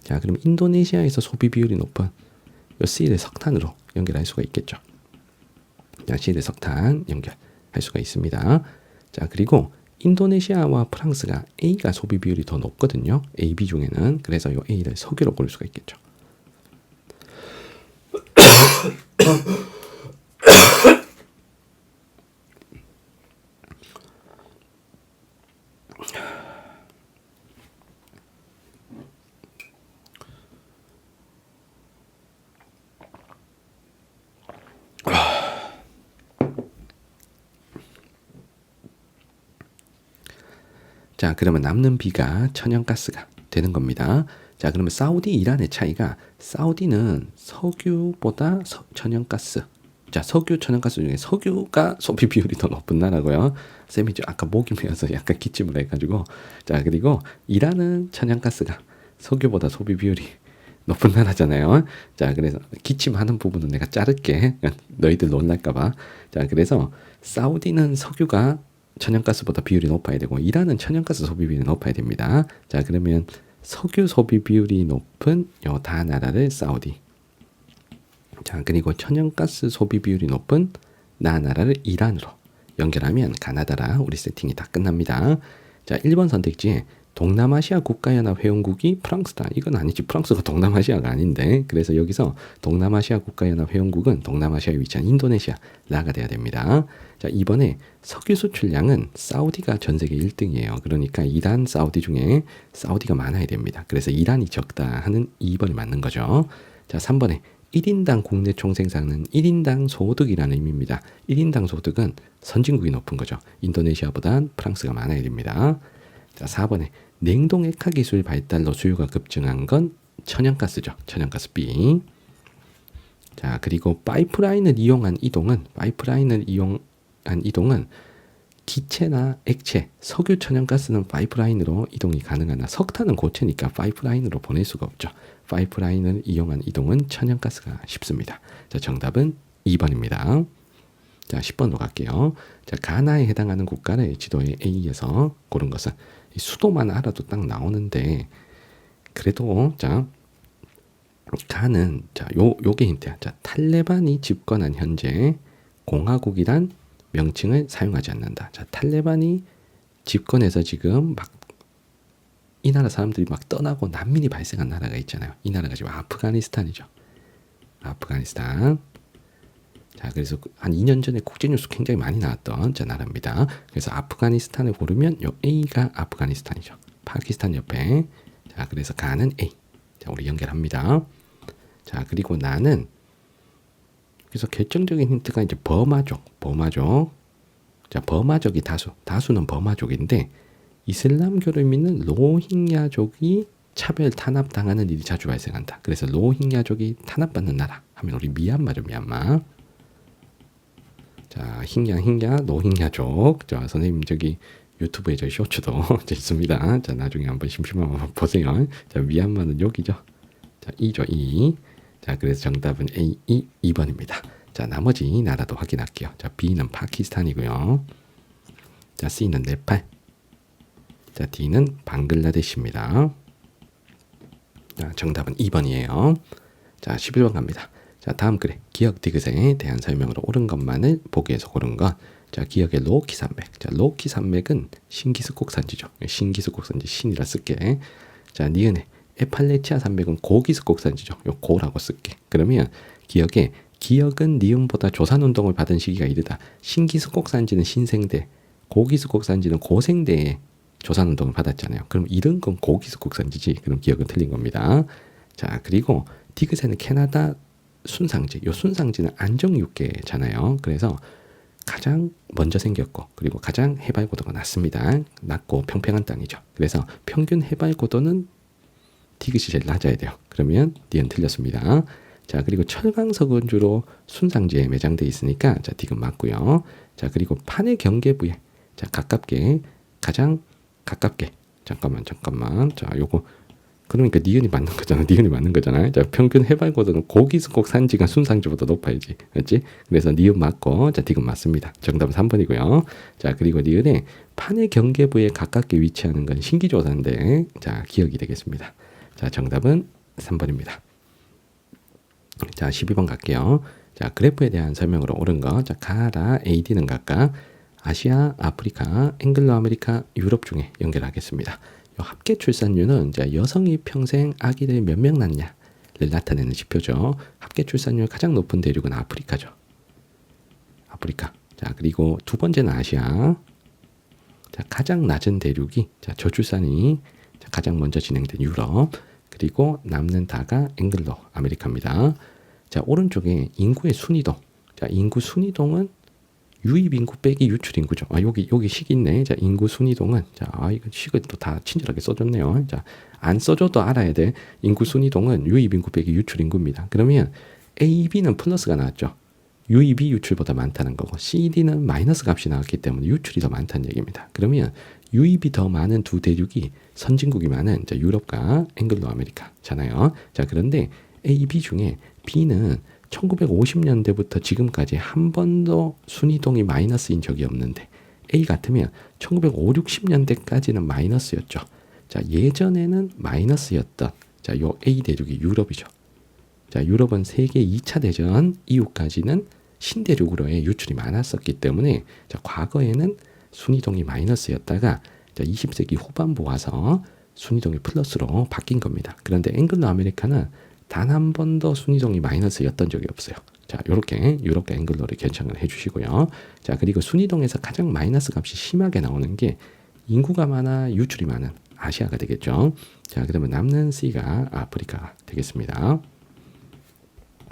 자, 그럼 인도네시아에서 소비 비율이 높은 요 C를 석탄으로 연결할 수가 있겠죠. 자, C를 석탄 연결할 수가 있습니다. 자, 그리고 인도네시아와 프랑스가 A가 소비 비율이 더 높거든요. A, B 중에는. 그래서 요 A를 석유로 고를 수가 있겠죠. 자, 그러면 남는 B가 천연가스가 되는 겁니다. 자, 그러면 사우디, 이란의 차이가 사우디는 석유보다 천연가스. 자, 석유, 천연가스 중에 석유가 소비 비율이 더 높은 나라고요. 쌤이 아까 목이 메어서 약간 기침을 해가지고. 자, 그리고 이란은 천연가스가 석유보다 소비 비율이 높은 나라잖아요. 자, 그래서 기침하는 부분은 내가 자를게. 너희들 놀랄까봐. 자, 그래서 사우디는 석유가 천연가스보다 비율이 높아야 되고 이란은 천연가스 소비 비율이 높아야 됩니다. 자, 그러면 석유 소비 비율이 높은 요 다 나라를 사우디. 자, 그리고 천연가스 소비 비율이 높은 나 나라를 이란으로 연결하면 가나다라 우리 세팅이 다 끝납니다. 자, 1번 선택지에 동남아시아 국가연합 회원국이 프랑스다. 이건 아니지. 프랑스가 동남아시아가 아닌데. 그래서 여기서 동남아시아 국가연합 회원국은 동남아시아에 위치한 인도네시아가 돼야 됩니다. 자, 이번에 석유 수출량은 사우디가 전 세계 1등이에요. 그러니까 이란, 사우디 중에 사우디가 많아야 됩니다. 그래서 이란이 적다 하는 2번이 맞는 거죠. 자, 3번에 1인당 국내 총생산은 1인당 소득이라는 의미입니다. 1인당 소득은 선진국이 높은 거죠. 인도네시아보단 프랑스가 많아야 됩니다. 자, 4번에 냉동 액화 기술 발달로 수요가 급증한 건 천연가스죠. 천연가스 B. 자, 그리고 파이프라인을 이용한 이동은 기체나 액체, 석유, 천연가스는 파이프라인으로 이동이 가능하나 석탄은 고체니까 파이프라인으로 보낼 수가 없죠. 파이프라인을 이용한 이동은 천연가스가 쉽습니다. 자, 정답은 2번입니다. 자, 10번으로 갈게요. 자, 가나에 해당하는 국가를 지도의 A에서 고른 것은 수도만 알아도 딱 나오는데 그래도 자, 가는 자, 요게 힌트야. 자, 탈레반이 집권한 현재 공화국이란 명칭을 사용하지 않는다. 자, 탈레반이 집권해서 지금 막 이 나라 사람들이 막 떠나고 난민이 발생한 나라가 있잖아요. 이 나라가 지금 아프가니스탄이죠. 아프가니스탄. 자, 그래서 한 2년 전에 국제뉴스 굉장히 많이 나왔던 자, 나라입니다. 그래서 아프가니스탄을 고르면 요 A가 아프가니스탄이죠. 파키스탄 옆에. 자, 그래서 가는 A. 자, 우리 연결합니다. 자, 그리고 나는 그래서 결정적인 힌트가 이제 버마족. 자, 버마족이 다수는 버마족인데 이슬람교를 믿는 로힝야족이 차별 탄압당하는 일이 자주 발생한다. 그래서 로힝야족이 탄압받는 나라 하면 우리 미얀마죠, 미얀마. 자, 힝야, 로힝야족. 자, 선생님 저기 유튜브에 저 쇼츠도 있습니다. 자, 나중에 한번 심심하면 보세요. 자, 미얀마는 여기죠. 자, 2죠, 2. 자, 그래서 정답은 A, 2번입니다. 자, 나머지 나라도 확인할게요. 자, B는 파키스탄이고요. 자, C는 네팔. 자, D는 방글라데시입니다. 자, 정답은 2번이에요. 자, 11번 갑니다. 자, 다음 글에 기역 디귿에 대한 설명으로 옳은 것만을 보기에서 고른 것. 자, 기역의 로키 산맥. 자, 로키 산맥은 신기스콕 산지죠. 신기스콕 산지 신이라 쓸게. 자, 니은의 에팔레치아 산맥은 고기스콕 산지죠. 요 고라고 쓸게. 그러면 기역은 니은보다 조산운동을 받은 시기가 이르다. 신기스콕 산지는 신생대, 고기스콕 산지는 고생대에 조산운동을 받았잖아요. 그럼 이런 건 고기스콕 산지지. 그럼 기역은 틀린 겁니다. 자, 그리고 디귿에는 캐나다 순상지. 요 순상지는 안정육계잖아요. 그래서 가장 먼저 생겼고 그리고 가장 해발 고도가 낮습니다. 낮고 평평한 땅이죠. 그래서 평균 해발 고도는 디귿이 제일 낮아야 돼요. 그러면 니은 틀렸습니다. 자, 그리고 철강석은 주로 순상지에 매장돼 있으니까 자, 디귿 맞고요. 자, 그리고 판의 경계부에 자, 가장 가깝게 잠깐만. 자, 요거 그러니까 니은이 맞는 거잖아요. 자, 평균 해발 고도는 고기스콕 산지가 순상지보다 높아야지. 그렇지? 그래서 니은 맞고 자, 디귿 맞습니다. 정답은 3번이고요. 자, 그리고 니은에 판의 경계부에 가깝게 위치하는 건 신기조사인데 자, 기억이 되겠습니다. 자, 정답은 3번입니다. 자, 12번 갈게요. 자, 그래프에 대한 설명으로 옳은 거. 자, 가라, AD는 각각 아시아, 아프리카, 앵글로 아메리카, 유럽 중에 연결하겠습니다. 요 합계 출산율은 자, 여성이 평생 아기를 몇 명 낳냐를 나타내는 지표죠. 합계 출산율 가장 높은 대륙은 아프리카죠. 아프리카. 자, 그리고 두 번째는 아시아. 자, 가장 낮은 대륙이 자, 저출산이 자, 가장 먼저 진행된 유럽. 그리고 남는 다가 앵글로 아메리카입니다. 자, 오른쪽에 인구의 순이동. 자, 인구 순이동은 유입 인구 빼기 유출 인구죠. 아, 여기 식 있네. 자, 인구 순이동은 자, 이거 식을 또 다 친절하게 써줬네요. 자, 안 써줘도 알아야 돼. 인구 순이동은 유입 인구 빼기 유출 인구입니다. 그러면 A, B는 플러스가 나왔죠. 유입이 유출보다 많다는 거고 C, D는 마이너스 값이 나왔기 때문에 유출이 더 많다는 얘기입니다. 그러면 유입이 더 많은 두 대륙이 선진국이 많은 자, 유럽과 앵글로 아메리카잖아요. 자, 그런데 A, B 중에 B는 1950년대부터 지금까지 한 번도 순이동이 마이너스인 적이 없는데 A 같으면 1950, 60년대까지는 마이너스였죠. 자, 예전에는 마이너스였던 자, 요 A 대륙이 유럽이죠. 자, 유럽은 세계 2차 대전 이후까지는 신대륙으로의 유출이 많았었기 때문에 자, 과거에는 순이동이 마이너스였다가 자, 20세기 후반부 와서 순이동이 플러스로 바뀐 겁니다. 그런데 앵글로 아메리카는 단 한 번도 순이동이 마이너스였던 적이 없어요. 자, 요렇게 유럽과 앵글로를 견착을 해주시고요. 자, 그리고 순이동에서 가장 마이너스 값이 심하게 나오는 게 인구가 많아 유출이 많은 아시아가 되겠죠. 자, 그러면 남는 C가 아프리카가 되겠습니다.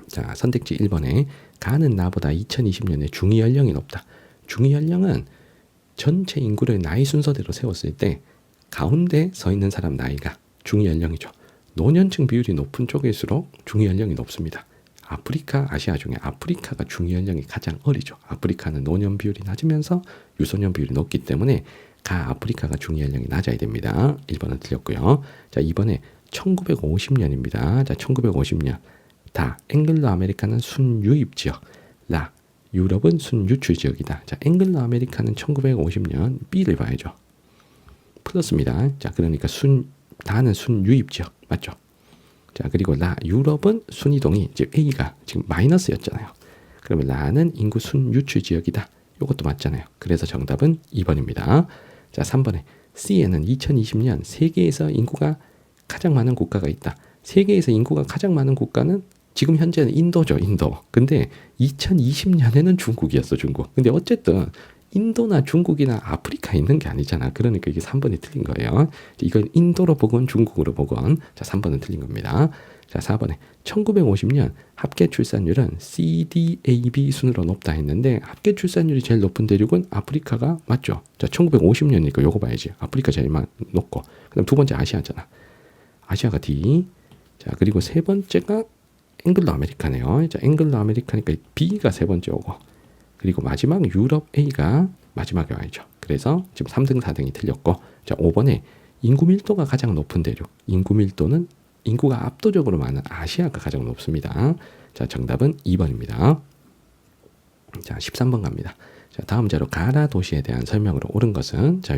자, 선택지 1번에 가는 나보다 2020년에 중위 연령이 높다. 중위 연령은 전체 인구를 나이 순서대로 세웠을 때 가운데 서 있는 사람 나이가 중위 연령이죠. 노년층 비율이 높은 쪽일수록 중위 연령이 높습니다. 아프리카, 아시아 중에 아프리카가 중위 연령이 가장 어리죠. 아프리카는 노년 비율이 낮으면서 유소년 비율이 높기 때문에 아프리카가 중위 연령이 낮아야 됩니다. 1번은 틀렸고요. 자, 2번에 1950년입니다. 자, 1950년. 다 앵글로 아메리카는 순유입 지역, 유럽은 순유출 지역이다. 자, 앵글로 아메리카는 1950년 B를 봐야죠. 플러스입니다. 자, 그러니까 다는 순유입 지역 맞죠? 자, 그리고 유럽은 순이동이 이제 A가 지금 마이너스였잖아요. 그러면 라는 인구 순유출 지역이다. 이것도 맞잖아요. 그래서 정답은 2번입니다. 자, 3번에 C에는 2020년 세계에서 인구가 가장 많은 국가가 있다. 세계에서 인구가 가장 많은 국가는 지금 현재는 인도죠, 인도. 근데 2020년에는 중국이었어, 중국. 근데 어쨌든 인도나 중국이나 아프리카에 있는 게 아니잖아. 그러니까 이게 3번이 틀린 거예요. 이건 인도로 보건 중국으로 보건 자, 3번은 틀린 겁니다. 자, 4번에 1950년 합계 출산율은 CDAB 순으로 높다 했는데 합계 출산율이 제일 높은 대륙은 아프리카가 맞죠? 자, 1950년이니까 요거 봐야지. 아프리카 제일 높고. 그다음 두 번째 아시아잖아. 아시아가 D. 자, 그리고 세 번째가 앵글로 아메리카네요. 자, 앵글로 아메리카니까 B가 세 번째 오고. 그리고 마지막 유럽 A가 마지막에 와야죠. 그래서 지금 3등, 4등이 틀렸고. 자, 5번에 인구 밀도가 가장 높은 대륙. 인구 밀도는 인구가 압도적으로 많은 아시아가 가장 높습니다. 자, 정답은 2번입니다. 자, 13번 갑니다. 자, 다음 자료 가나 도시에 대한 설명으로 옳은 것은 자,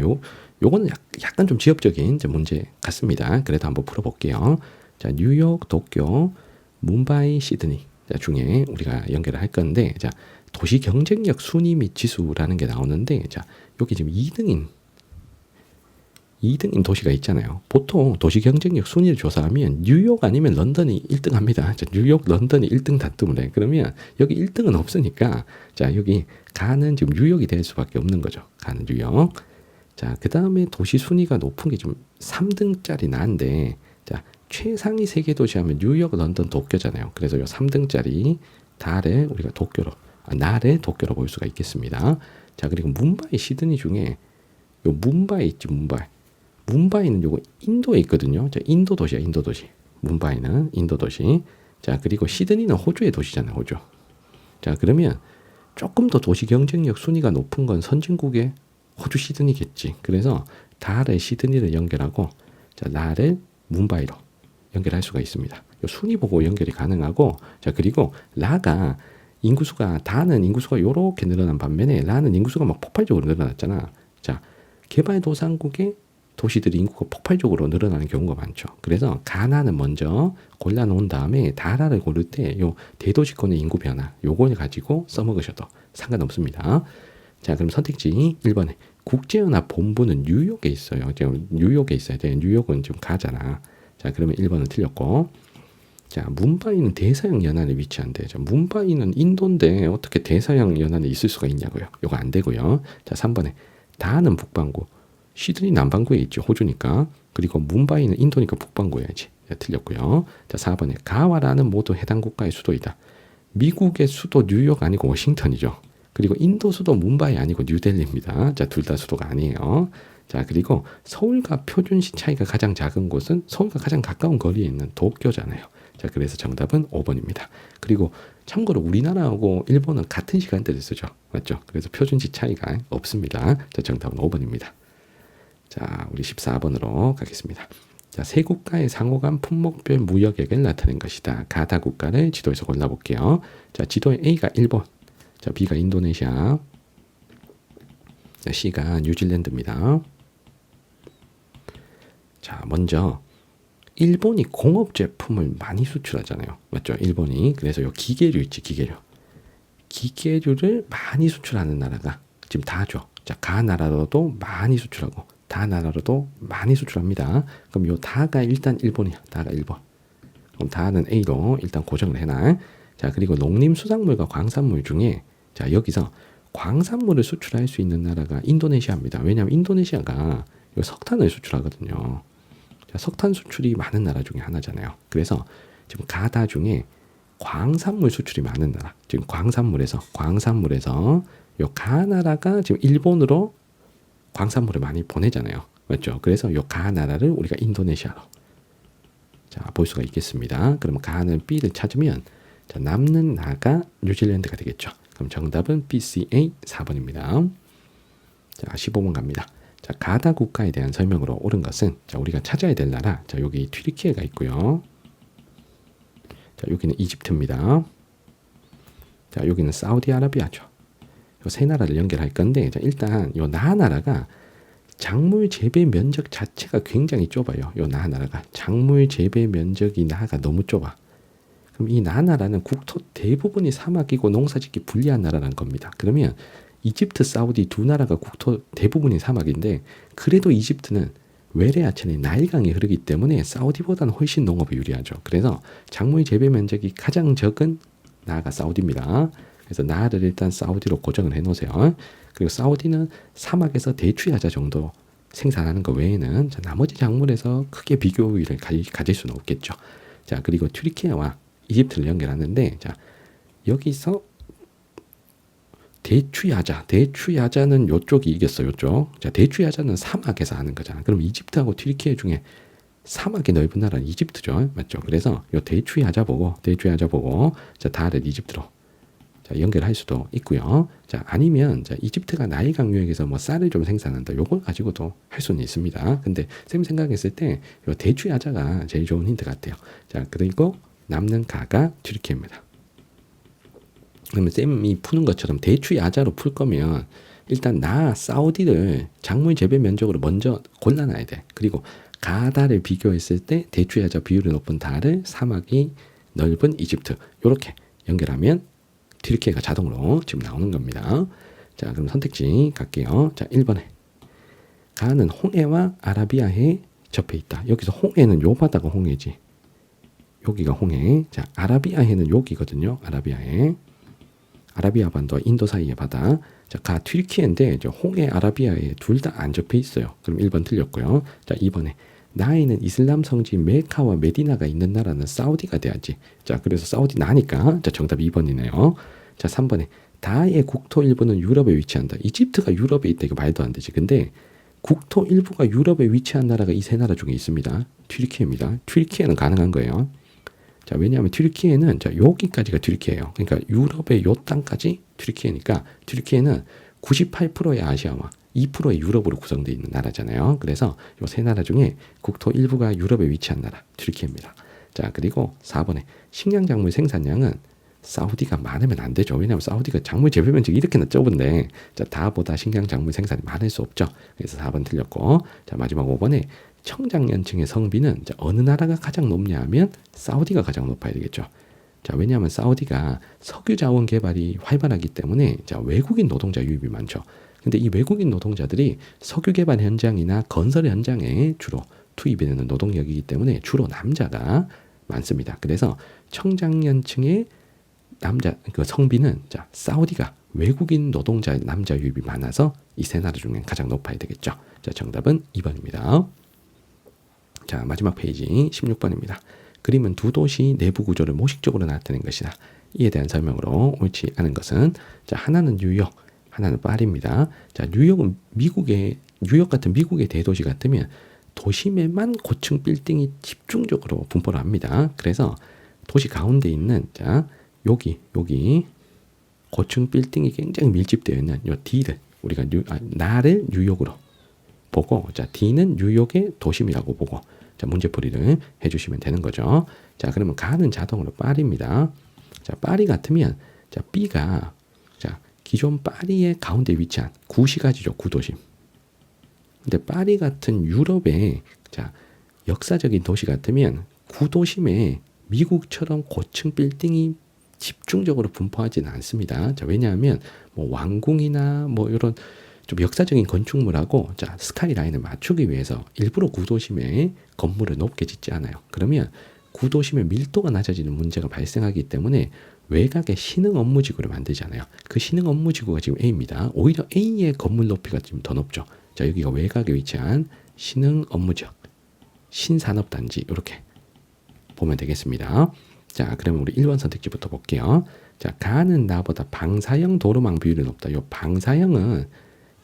요거는 약간 좀 지역적인 문제 같습니다. 그래도 한번 풀어볼게요. 자, 뉴욕, 도쿄, 뭄바이, 시드니 자, 중에 우리가 연결을 할 건데 자, 도시 경쟁력 순위 및 지수라는 게 나오는데 자, 여기 지금 2등인 도시가 있잖아요. 보통 도시 경쟁력 순위를 조사하면 뉴욕 아니면 런던이 1등 합니다. 자, 뉴욕, 런던이 1등 다툼을 해. 그러면 여기 1등은 없으니까 자, 여기 가는 지금 뉴욕이 될 수밖에 없는 거죠. 가는 뉴욕. 자, 그 다음에 도시 순위가 높은 게 좀 3등짜리 나인데 자, 최상위 세계 도시 하면 뉴욕, 런던, 도쿄잖아요. 그래서 이 3등짜리 달을 우리가 나를 도쿄로 볼 수가 있겠습니다. 자, 그리고 뭄바이, 시드니 중에 요 뭄바이 있지, 뭄바이는 요거 인도에 있거든요. 자, 인도 도시야, 인도 도시. 뭄바이는 인도 도시. 자, 그리고 시드니는 호주의 도시잖아요, 호주. 자, 그러면 조금 더 도시 경쟁력 순위가 높은 건 선진국의 호주 시드니겠지. 그래서 달의 시드니를 연결하고 자, 나를 뭄바이로 연결할 수가 있습니다. 순위 보고 연결이 가능하고 자, 그리고 다는 인구수가 요렇게 늘어난 반면에 라는 인구수가 막 폭발적으로 늘어났잖아. 자, 개발도상국의 도시들이 인구가 폭발적으로 늘어나는 경우가 많죠. 그래서 가나는 먼저 골라놓은 다음에 다라를 고를 때 요 대도시권의 인구 변화 요걸 가지고 써먹으셔도 상관없습니다. 자, 그럼 선택지 1번에 국제연합 본부는 뉴욕에 있어요. 지금 뉴욕에 있어야 돼. 뉴욕은 지금 가잖아. 자, 그러면 1번은 틀렸고 자, 뭄바이는 대서양 연안에 위치한대. 자, 뭄바이는 인도인데 어떻게 대서양 연안에 있을 수가 있냐고요. 이거 안 되고요. 자, 3번에 다는 북반구, 시드니 남반구에 있죠. 호주니까. 그리고 뭄바이는 인도니까 북반구여야지. 자, 틀렸고요. 자, 4번에 가와라는 모두 해당 국가의 수도이다. 미국의 수도 뉴욕 아니고 워싱턴이죠. 그리고 인도 수도 뭄바이 아니고 뉴델리입니다. 자, 둘 다 수도가 아니에요. 자, 그리고 서울과 표준시 차이가 가장 작은 곳은 서울과 가장 가까운 거리에 있는 도쿄잖아요. 자, 그래서 정답은 5번입니다. 그리고 참고로 우리나라하고 일본은 같은 시간대를 쓰죠. 맞죠? 그래서 표준시 차이가 없습니다. 자, 정답은 5번입니다. 자, 우리 14번으로 가겠습니다. 자, 세 국가의 상호간 품목별 무역액을 나타낸 것이다. 가다 국가를 지도에서 골라볼게요. 자, 지도에 A가 일본, 자, B가 인도네시아, 자, C가 뉴질랜드입니다. 자, 먼저 일본이 공업 제품을 많이 수출하잖아요. 맞죠? 일본이. 그래서 요 기계류 있지, 기계류. 기계류를 많이 수출하는 나라가 지금 다죠. 자, 가 나라로도 많이 수출하고 다 나라로도 많이 수출합니다. 그럼 요 다가 일단 일본이야. 다가 일본. 그럼 다는 A로 일단 고정을 해놔. 자, 그리고 농림수산물과 광산물 중에 자, 여기서 광산물을 수출할 수 있는 나라가 인도네시아입니다. 왜냐하면 인도네시아가 요 석탄을 수출하거든요. 자, 석탄 수출이 많은 나라 중에 하나잖아요. 그래서 지금 가다 중에 광산물 수출이 많은 나라. 지금 광산물에서 요 가 나라가 지금 일본으로 광산물을 많이 보내잖아요. 맞죠? 그래서 요 가 나라를 우리가 인도네시아로 자, 볼 수가 있겠습니다. 그러면 가는 B를 찾으면 자, 남는 나가 뉴질랜드가 되겠죠. 그럼 정답은 BCA 4번입니다. 자, 15번 갑니다. 자, 가다 국가에 대한 설명으로 옳은 것은 자, 우리가 찾아야 될 나라. 자, 여기 튀르키예가 있고요. 자, 여기는 이집트입니다. 자, 여기는 사우디아라비아죠. 요 세 나라를 연결할 건데 자, 일단 요 나라가 작물 재배 면적 자체가 굉장히 좁아요. 요 나라가 작물 재배 면적이 나가 너무 좁아. 그럼 이 나라는 국토 대부분이 사막이고 농사짓기 불리한 나라라는 겁니다. 그러면 이집트, 사우디 두 나라가 국토 대부분이 사막인데 그래도 이집트는 외래하천의 나일강이 흐르기 때문에 사우디보다는 훨씬 농업에 유리하죠. 그래서 작물 재배 면적이 가장 적은 나라가 사우디입니다. 그래서 나를 일단 사우디로 고정을 해놓으세요. 그리고 사우디는 사막에서 대추야자 정도 생산하는 것 외에는 자, 나머지 작물에서 크게 비교 우위를 가질 수는 없겠죠. 자, 그리고 튀르키예와 이집트를 연결하는데 자, 여기서 대추야자는 요쪽이 이겼어. 요쪽. 자, 대추야자는 사막에서 하는 거잖아. 그럼 이집트하고 튀르키예 중에 사막이 넓은 나라는 이집트죠. 맞죠? 그래서 요 대추야자 보고 자, 다를 이집트로 자, 연결할 수도 있고요. 자, 아니면 자, 이집트가 나일강 유역에서 뭐 쌀을 좀 생산한다. 요걸 가지고도 할 수는 있습니다. 근데 쌤 생각했을 때 요 대추야자가 제일 좋은 힌트 같아요. 자, 그리고 남는 가가 튀르키예입니다. 그러면 쌤이 푸는 것처럼 대추야자로 풀 거면 일단 사우디를 작물 재배 면적으로 먼저 골라놔야 돼. 그리고 가다를 비교했을 때 대추야자 비율이 높은 다를 사막이 넓은 이집트 요렇게 연결하면 튀르키예가 자동으로 지금 나오는 겁니다. 자, 그럼 선택지 갈게요. 자, 1번에 가는 홍해와 아라비아해에 접해 있다. 여기서 홍해는 요 바다가 홍해지. 여기가 홍해. 자, 아라비아해는 여기거든요. 아라비아해. 아라비아 반도와 인도 사이의 바다. 자, 가 튀르키예인데 홍해, 아라비아해 둘 다 안 접해 있어요. 그럼 1번 틀렸고요. 자, 2번에 나에는 이슬람 성지 메카와 메디나가 있는 나라는 사우디가 돼야지. 자, 그래서 사우디 나니까 자, 정답 2번이네요. 자, 3번에 다의 국토 일부는 유럽에 위치한다. 이집트가 유럽에 있다. 이거 말도 안 되지. 근데 국토 일부가 유럽에 위치한 나라가 이 세 나라 중에 있습니다. 튀르키예입니다. 튀르키예는 가능한 거예요. 자, 왜냐하면 튀르키예는 자, 여기까지가 튀르키예예요. 그러니까 유럽의 요 땅까지 튀르키예니까 튀르키예는 98%의 아시아와 2%의 유럽으로 구성되어 있는 나라잖아요. 그래서 요 세 나라 중에 국토 일부가 유럽에 위치한 나라 튀르키예입니다. 자, 그리고 4번에 식량작물 생산량은 사우디가 많으면 안 되죠. 왜냐하면 사우디가 작물 재배 면적이 이렇게나 좁은데 자, 다보다 식량작물 생산이 많을 수 없죠. 그래서 4번 틀렸고 자, 마지막 5번에 청장년층의 성비는 자, 어느 나라가 가장 높냐 하면 사우디가 가장 높아야 되겠죠. 자, 왜냐하면 사우디가 석유 자원 개발이 활발하기 때문에 자, 외국인 노동자 유입이 많죠. 근데 이 외국인 노동자들이 석유 개발 현장이나 건설 현장에 주로 투입이 되는 노동력이기 때문에 주로 남자가 많습니다. 그래서 청장년층의 남자 그 성비는 자, 사우디가 외국인 노동자 남자 유입이 많아서 이 세 나라 중에 가장 높아야 되겠죠. 자, 정답은 2번입니다. 자, 마지막 페이지 16번입니다. 그림은 두 도시 내부 구조를 모식적으로 나타낸 것이다. 이에 대한 설명으로 옳지 않은 것은 자, 하나는 뉴욕, 하나는 파리입니다. 자, 뉴욕 같은 미국의 대도시 같으면 도심에만 고층 빌딩이 집중적으로 분포를 합니다. 그래서 도시 가운데 있는 자, 여기 고층 빌딩이 굉장히 밀집되어 있는 요 D를 우리가 나를 뉴욕으로 보고, 자, D는 뉴욕의 도심이라고 보고, 자, 문제풀이를 해주시면 되는 거죠. 자, 그러면 가는 자동으로 파리입니다. 자, 파리 같으면, 자, B가, 자, 기존 파리의 가운데 위치한 구시가지죠, 구도심. 근데 파리 같은 유럽의, 자, 역사적인 도시 같으면 구도심에 미국처럼 고층 빌딩이 집중적으로 분포하지는 않습니다. 자, 왜냐하면 뭐 왕궁이나 뭐 이런 좀 역사적인 건축물하고, 자, 스카이라인을 맞추기 위해서 일부러 구도심에 건물을 높게 짓지 않아요. 그러면 구도심의 밀도가 낮아지는 문제가 발생하기 때문에 외곽에 신흥 업무지구를 만들잖아요. 그 신흥 업무지구가 지금 A입니다. 오히려 A의 건물 높이가 좀 더 높죠. 자, 여기가 외곽에 위치한 신흥 업무지역, 신산업단지, 이렇게 보면 되겠습니다. 자, 그러면 우리 1번 선택지부터 볼게요. 자, 가는 나보다 방사형 도로망 비율이 높다. 이 방사형은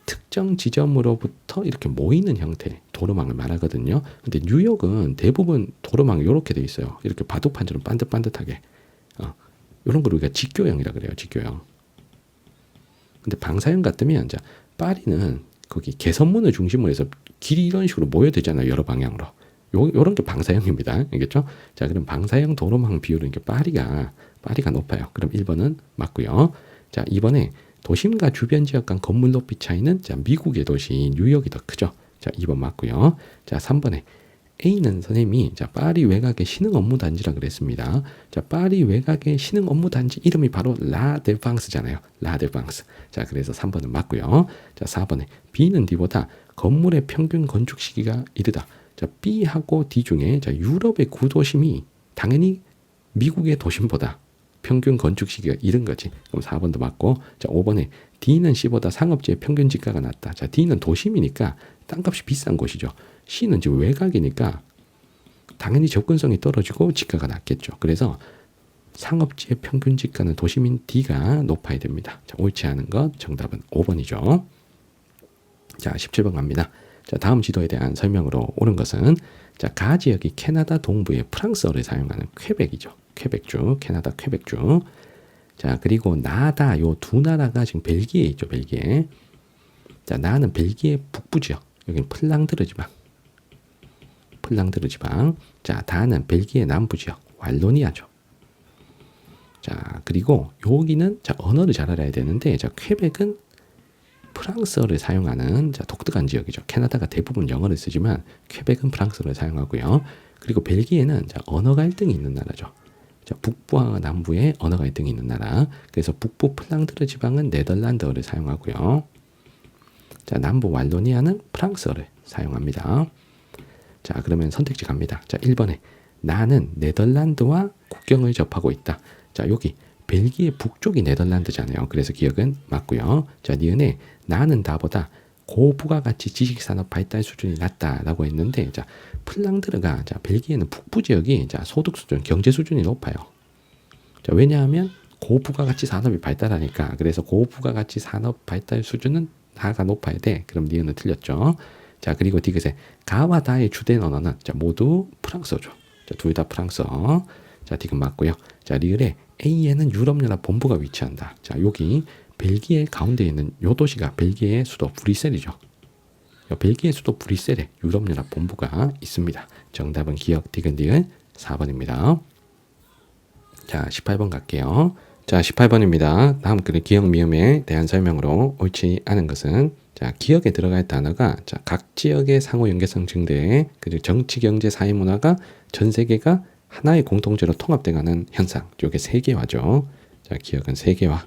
특정 지점으로부터 이렇게 모이는 형태의 도로망을 말하거든요. 근데 뉴욕은 대부분 도로망이 이렇게 돼 있어요. 이렇게 바둑판처럼 반듯반듯하게. 이런 걸 우리가 직교형이라 그래요. 직교형. 근데 방사형 같으면, 자, 파리는 거기 개선문을 중심으로 해서 길이 이런 식으로 모여들잖아요. 여러 방향으로. 요런 게 방사형입니다. 알겠죠? 자, 그럼 방사형 도로망 비율은 이게 파리가 높아요. 그럼 1번은 맞고요. 자, 2번에 도심과 주변 지역 간 건물 높이 차이는, 자, 미국의 도시 뉴욕이 더 크죠. 자, 2번 맞고요. 자, 3번에 A는 선생님이, 자, 파리 외곽의 신흥 업무 단지라 그랬습니다. 자, 파리 외곽의 신흥 업무 단지 이름이 바로 라데팡스잖아요. 라데팡스. 자, 그래서 3번은 맞고요. 자, 4번에 B는 D보다 건물의 평균 건축 시기가 이르다. 자, B하고 D 중에, 자, 유럽의 구도심이 당연히 미국의 도심보다 평균 건축 시기가 이른 거지. 그럼 4번도 맞고, 자, 5번에 D는 C보다 상업지의 평균 지가가 낮다. 자, D는 도심이니까 땅값이 비싼 곳이죠. C는 지금 외곽이니까 당연히 접근성이 떨어지고 지가가 낮겠죠. 그래서 상업지의 평균 지가는 도심인 D가 높아야 됩니다. 자, 옳지 않은 것, 정답은 5번이죠. 자, 17번 갑니다. 자, 다음 지도에 대한 설명으로 옳은 것은, 자, 가 지역이 캐나다 동부의 프랑스어를 사용하는 퀘벡이죠. 퀘벡주, 캐나다 퀘벡주. 자, 그리고 나다, 요 두 나라가 지금 벨기에 있죠, 벨기에. 자, 나는 벨기에 북부 지역, 여기는 플랑드르 지방. 플랑드르 지방. 자, 다는 벨기에 남부 지역, 왈로니아죠. 자, 그리고 여기는, 자, 언어를 잘 알아야 되는데, 자, 퀘벡은 프랑스어를 사용하는, 자, 독특한 지역이죠. 캐나다가 대부분 영어를 쓰지만 퀘벡은 프랑스어를 사용하고요. 그리고 벨기에는, 자, 언어 갈등이 있는 나라죠. 자, 북부와 남부에 언어 갈등이 있는 나라. 그래서 북부 플랑드르 지방은 네덜란드어를 사용하고요. 자, 남부 왈로니아는 프랑스어를 사용합니다. 자, 그러면 선택지 갑니다. 자, 1번에 나는 네덜란드와 국경을 접하고 있다. 자, 여기 벨기에 북쪽이 네덜란드잖아요. 그래서 기억은 맞고요. 자, 니은에 나는 다보다 고부가가치 지식산업 발달 수준이 낮다라고 했는데, 자, 플랑드르가, 자, 벨기에는 북부 지역이, 자, 소득 수준, 경제 수준이 높아요. 자, 왜냐하면 고부가가치 산업이 발달하니까. 그래서 고부가가치 산업 발달 수준은 다가 높아야 돼. 그럼 니은은 틀렸죠. 자, 그리고 디귿에 가와 다의 주된 언어는, 자, 모두 프랑스어죠. 자, 둘 다 프랑스어. 자, 디귿 맞고요. 자, 리을에 A에는 유럽연합 본부가 위치한다. 자, 여기 벨기에 가운데 있는 요 도시가 벨기에의 수도 브뤼셀이죠. 벨기에 수도 브뤼셀에 유럽연합 본부가 있습니다. 정답은 기억 디귿 4번입니다. 자, 18번 갈게요. 자, 18번입니다. 다음 글의 기억 미음에 대한 설명으로 옳지 않은 것은, 자, 기억에 들어갈 단어가, 자, 각 지역의 상호 연계성 증대, 그리고 정치, 경제, 사회, 문화가 전 세계가 하나의 공통체로 통합돼가는 현상. 이게 세계화죠. 자, 기억은 세계화.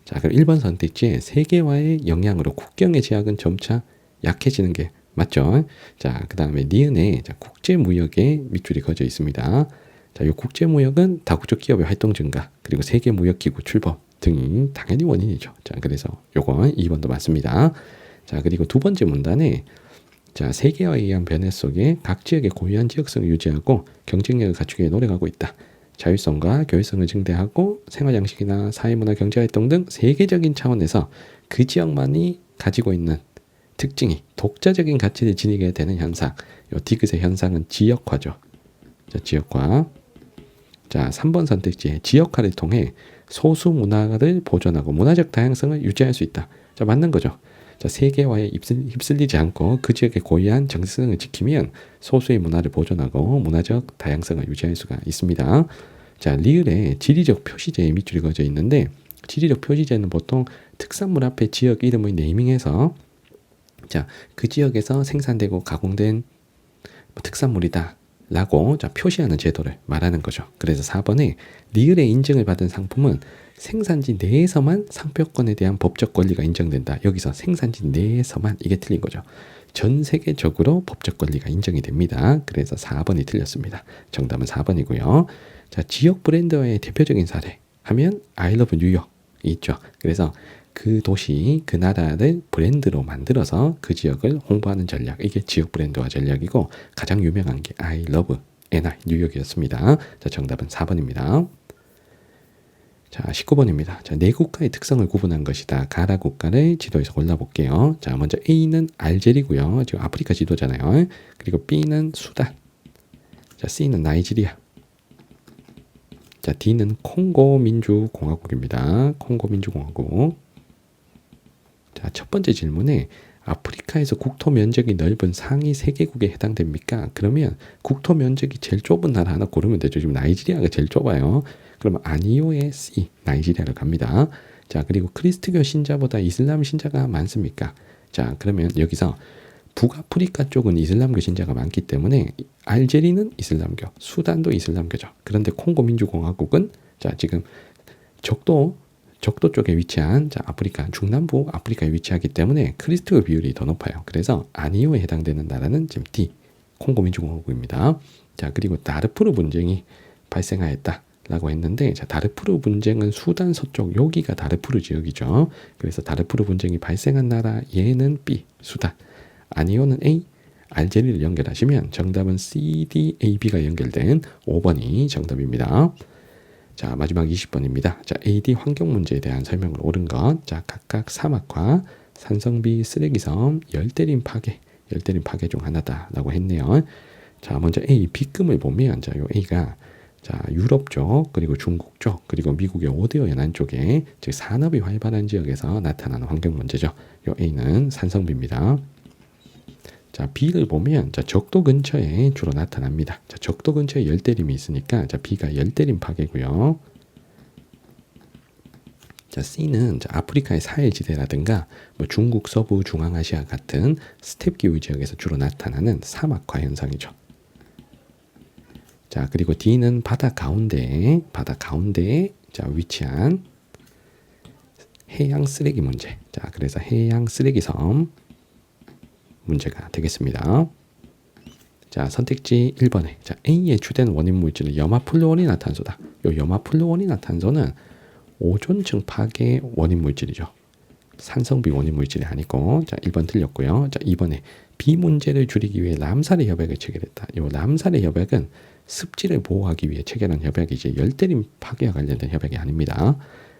자, 그럼 1번 선택지에 세계화의 영향으로 국경의 제약은 점차 약해지는 게 맞죠? 자, 그 다음에 니은에, 자, 국제무역에 밑줄이 그어져 있습니다. 자, 이 국제무역은 다국적 기업의 활동 증가, 그리고 세계무역기구 출범 등이 당연히 원인이죠. 자, 그래서 요건 2번도 맞습니다. 자, 그리고 두 번째 문단에, 자, 세계화에 의한 변화 속에 각 지역의 고유한 지역성을 유지하고 경쟁력을 갖추기 위해 노력하고 있다. 자율성과 교육성을 증대하고 생활 양식이나 사회문화 경제활동 등 세계적인 차원에서 그 지역만이 가지고 있는 특징이 독자적인 가치를 지니게 되는 현상. 요 디귿의 현상은 지역화죠. 자, 지역화. 자, 3번 선택지에 지역화를 통해 소수 문화를 보존하고 문화적 다양성을 유지할 수 있다. 자, 맞는 거죠. 자, 세계화에 휩쓸리지 않고 그 지역의 고유한 정체성을 지키면 소수의 문화를 보존하고 문화적 다양성을 유지할 수가 있습니다. 자, 리을에 지리적 표시제의 밑줄이 그어져 있는데 지리적 표시제는 보통 특산물 앞에 지역 이름을 네이밍해서 자, 그 지역에서 생산되고 가공된 특산물이다 라고 자, 표시하는 제도를 말하는 거죠. 그래서 4번에 리을의 인증을 받은 상품은 생산지 내에서만 상표권에 대한 법적 권리가 인정된다. 여기서 생산지 내에서만 이게 틀린 거죠. 전 세계적으로 법적 권리가 인정이 됩니다. 그래서 4번이 틀렸습니다. 정답은 4번이고요. 자, 지역 브랜드와의 대표적인 사례 하면 I love 뉴욕이 있죠. 그래서 그 도시, 그 나라를 브랜드로 만들어서 그 지역을 홍보하는 전략. 이게 지역 브랜드화 전략이고 가장 유명한 게 I love NI 뉴욕이었습니다. 자, 정답은 4번입니다. 자, 19번입니다. 자, 네 국가의 특성을 구분한 것이다. 가라 국가를 지도에서 골라볼게요. 자, 먼저 A는 알제리고요. 지금 아프리카 지도잖아요. 그리고 B는 수단. 자, C는 나이지리아. 자, D는 콩고 민주공화국입니다. 콩고 민주공화국. 자, 첫 번째 질문에 아프리카에서 국토 면적이 넓은 상위 3개국에 해당됩니까? 그러면 국토 면적이 제일 좁은 나라 하나 고르면 되죠. 지금 나이지리아가 제일 좁아요. 그러면 아니오의 C, 나이지리아를 갑니다. 자, 그리고 크리스트교 신자보다 이슬람 신자가 많습니까? 자, 그러면 여기서 북아프리카 쪽은 이슬람교 신자가 많기 때문에 알제리는 이슬람교, 수단도 이슬람교죠. 그런데 콩고 민주공화국은 자, 지금 적도 쪽에 위치한 자, 아프리카, 중남부 아프리카에 위치하기 때문에 크리스트교 비율이 더 높아요. 그래서 아니오에 해당되는 나라는 지금 D, 콩고 민주공화국입니다. 자, 그리고 다르푸르 분쟁이 발생하였다라고 했는데 자, 다르푸르 분쟁은 수단 서쪽 여기가 다르푸르 지역이죠. 그래서 다르푸르 분쟁이 발생한 나라 얘는 B, 수단. 아니오는 A, 알제리를 연결하시면 정답은 C, D, A, B가 연결된 5번이 정답입니다. 자, 마지막 20번입니다. 자, AD 환경 문제에 대한 설명을 옳은 것. 자, 각각 사막화, 산성비, 쓰레기섬, 열대림 파괴 중 하나다라고 했네요. 자, 먼저 A, B금을 보면 자, 요 A가 자, 유럽 쪽, 그리고 중국 쪽, 그리고 미국의 오디오 연안 쪽에 즉 산업이 활발한 지역에서 나타나는 환경 문제죠. 요 A는 산성비입니다. 자, B를 보면 자, 적도 근처에 주로 나타납니다. 자, 적도 근처에 열대림이 있으니까 자, B가 열대림 파괴고요. 자, C는 자, 아프리카의 사헬지대라든가 뭐 중국 서부 중앙아시아 같은 스텝 기후 지역에서 주로 나타나는 사막화 현상이죠. 자, 그리고 D는 바다 가운데에 자, 위치한 해양 쓰레기 문제. 자, 그래서 해양 쓰레기섬 문제가 되겠습니다. 자, 선택지 1번에 자, A의 주된 원인 물질은 염화플루오리나탄소다. 요 염화플루오리나탄소는 오존층 파괴 원인 물질이죠. 산성비 원인 물질이 아니고 자, 1번 틀렸고요. 자, 2번에 B 문제를 줄이기 위해 람사르 협약을 체결했다. 요 람사르 협약은 습지를 보호하기 위해 체결한 협약이지 열대림 파괴와 관련된 협약이 아닙니다.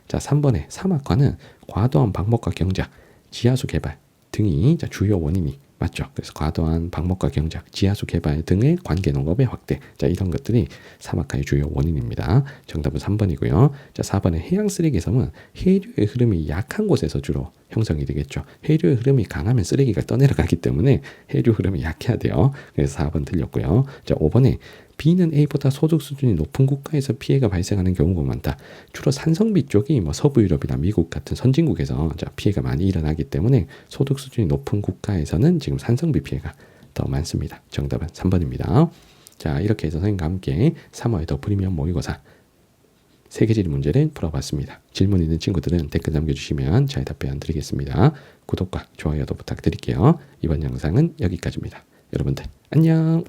자, 3번에 사막화는 과도한 방목과 경작, 지하수 개발 등이 자, 주요 원인이 맞죠. 그래서 과도한 방목과 경작, 지하수 개발 등의 관계 농업의 확대. 자, 이런 것들이 사막화의 주요 원인입니다. 정답은 3번이고요. 자, 4번의 해양 쓰레기 섬은 해류의 흐름이 약한 곳에서 주로 형성이 되겠죠. 해류의 흐름이 강하면 쓰레기가 떠내려가기 때문에 해류 흐름이 약해야 돼요. 그래서 4번 틀렸고요. 자, 5번에 B는 A보다 소득 수준이 높은 국가에서 피해가 발생하는 경우가 많다. 주로 산성비 쪽이 뭐 서부 유럽이나 미국 같은 선진국에서 자, 피해가 많이 일어나기 때문에 소득 수준이 높은 국가에서는 지금 산성비 피해가 더 많습니다. 정답은 3번입니다. 자, 이렇게 해서 선생님과 함께 3월 더 프리미엄 모의고사 세계지리 문제를 풀어봤습니다. 질문 있는 친구들은 댓글 남겨주시면 잘 답변 드리겠습니다. 구독과 좋아요도 부탁드릴게요. 이번 영상은 여기까지입니다. 여러분들 안녕.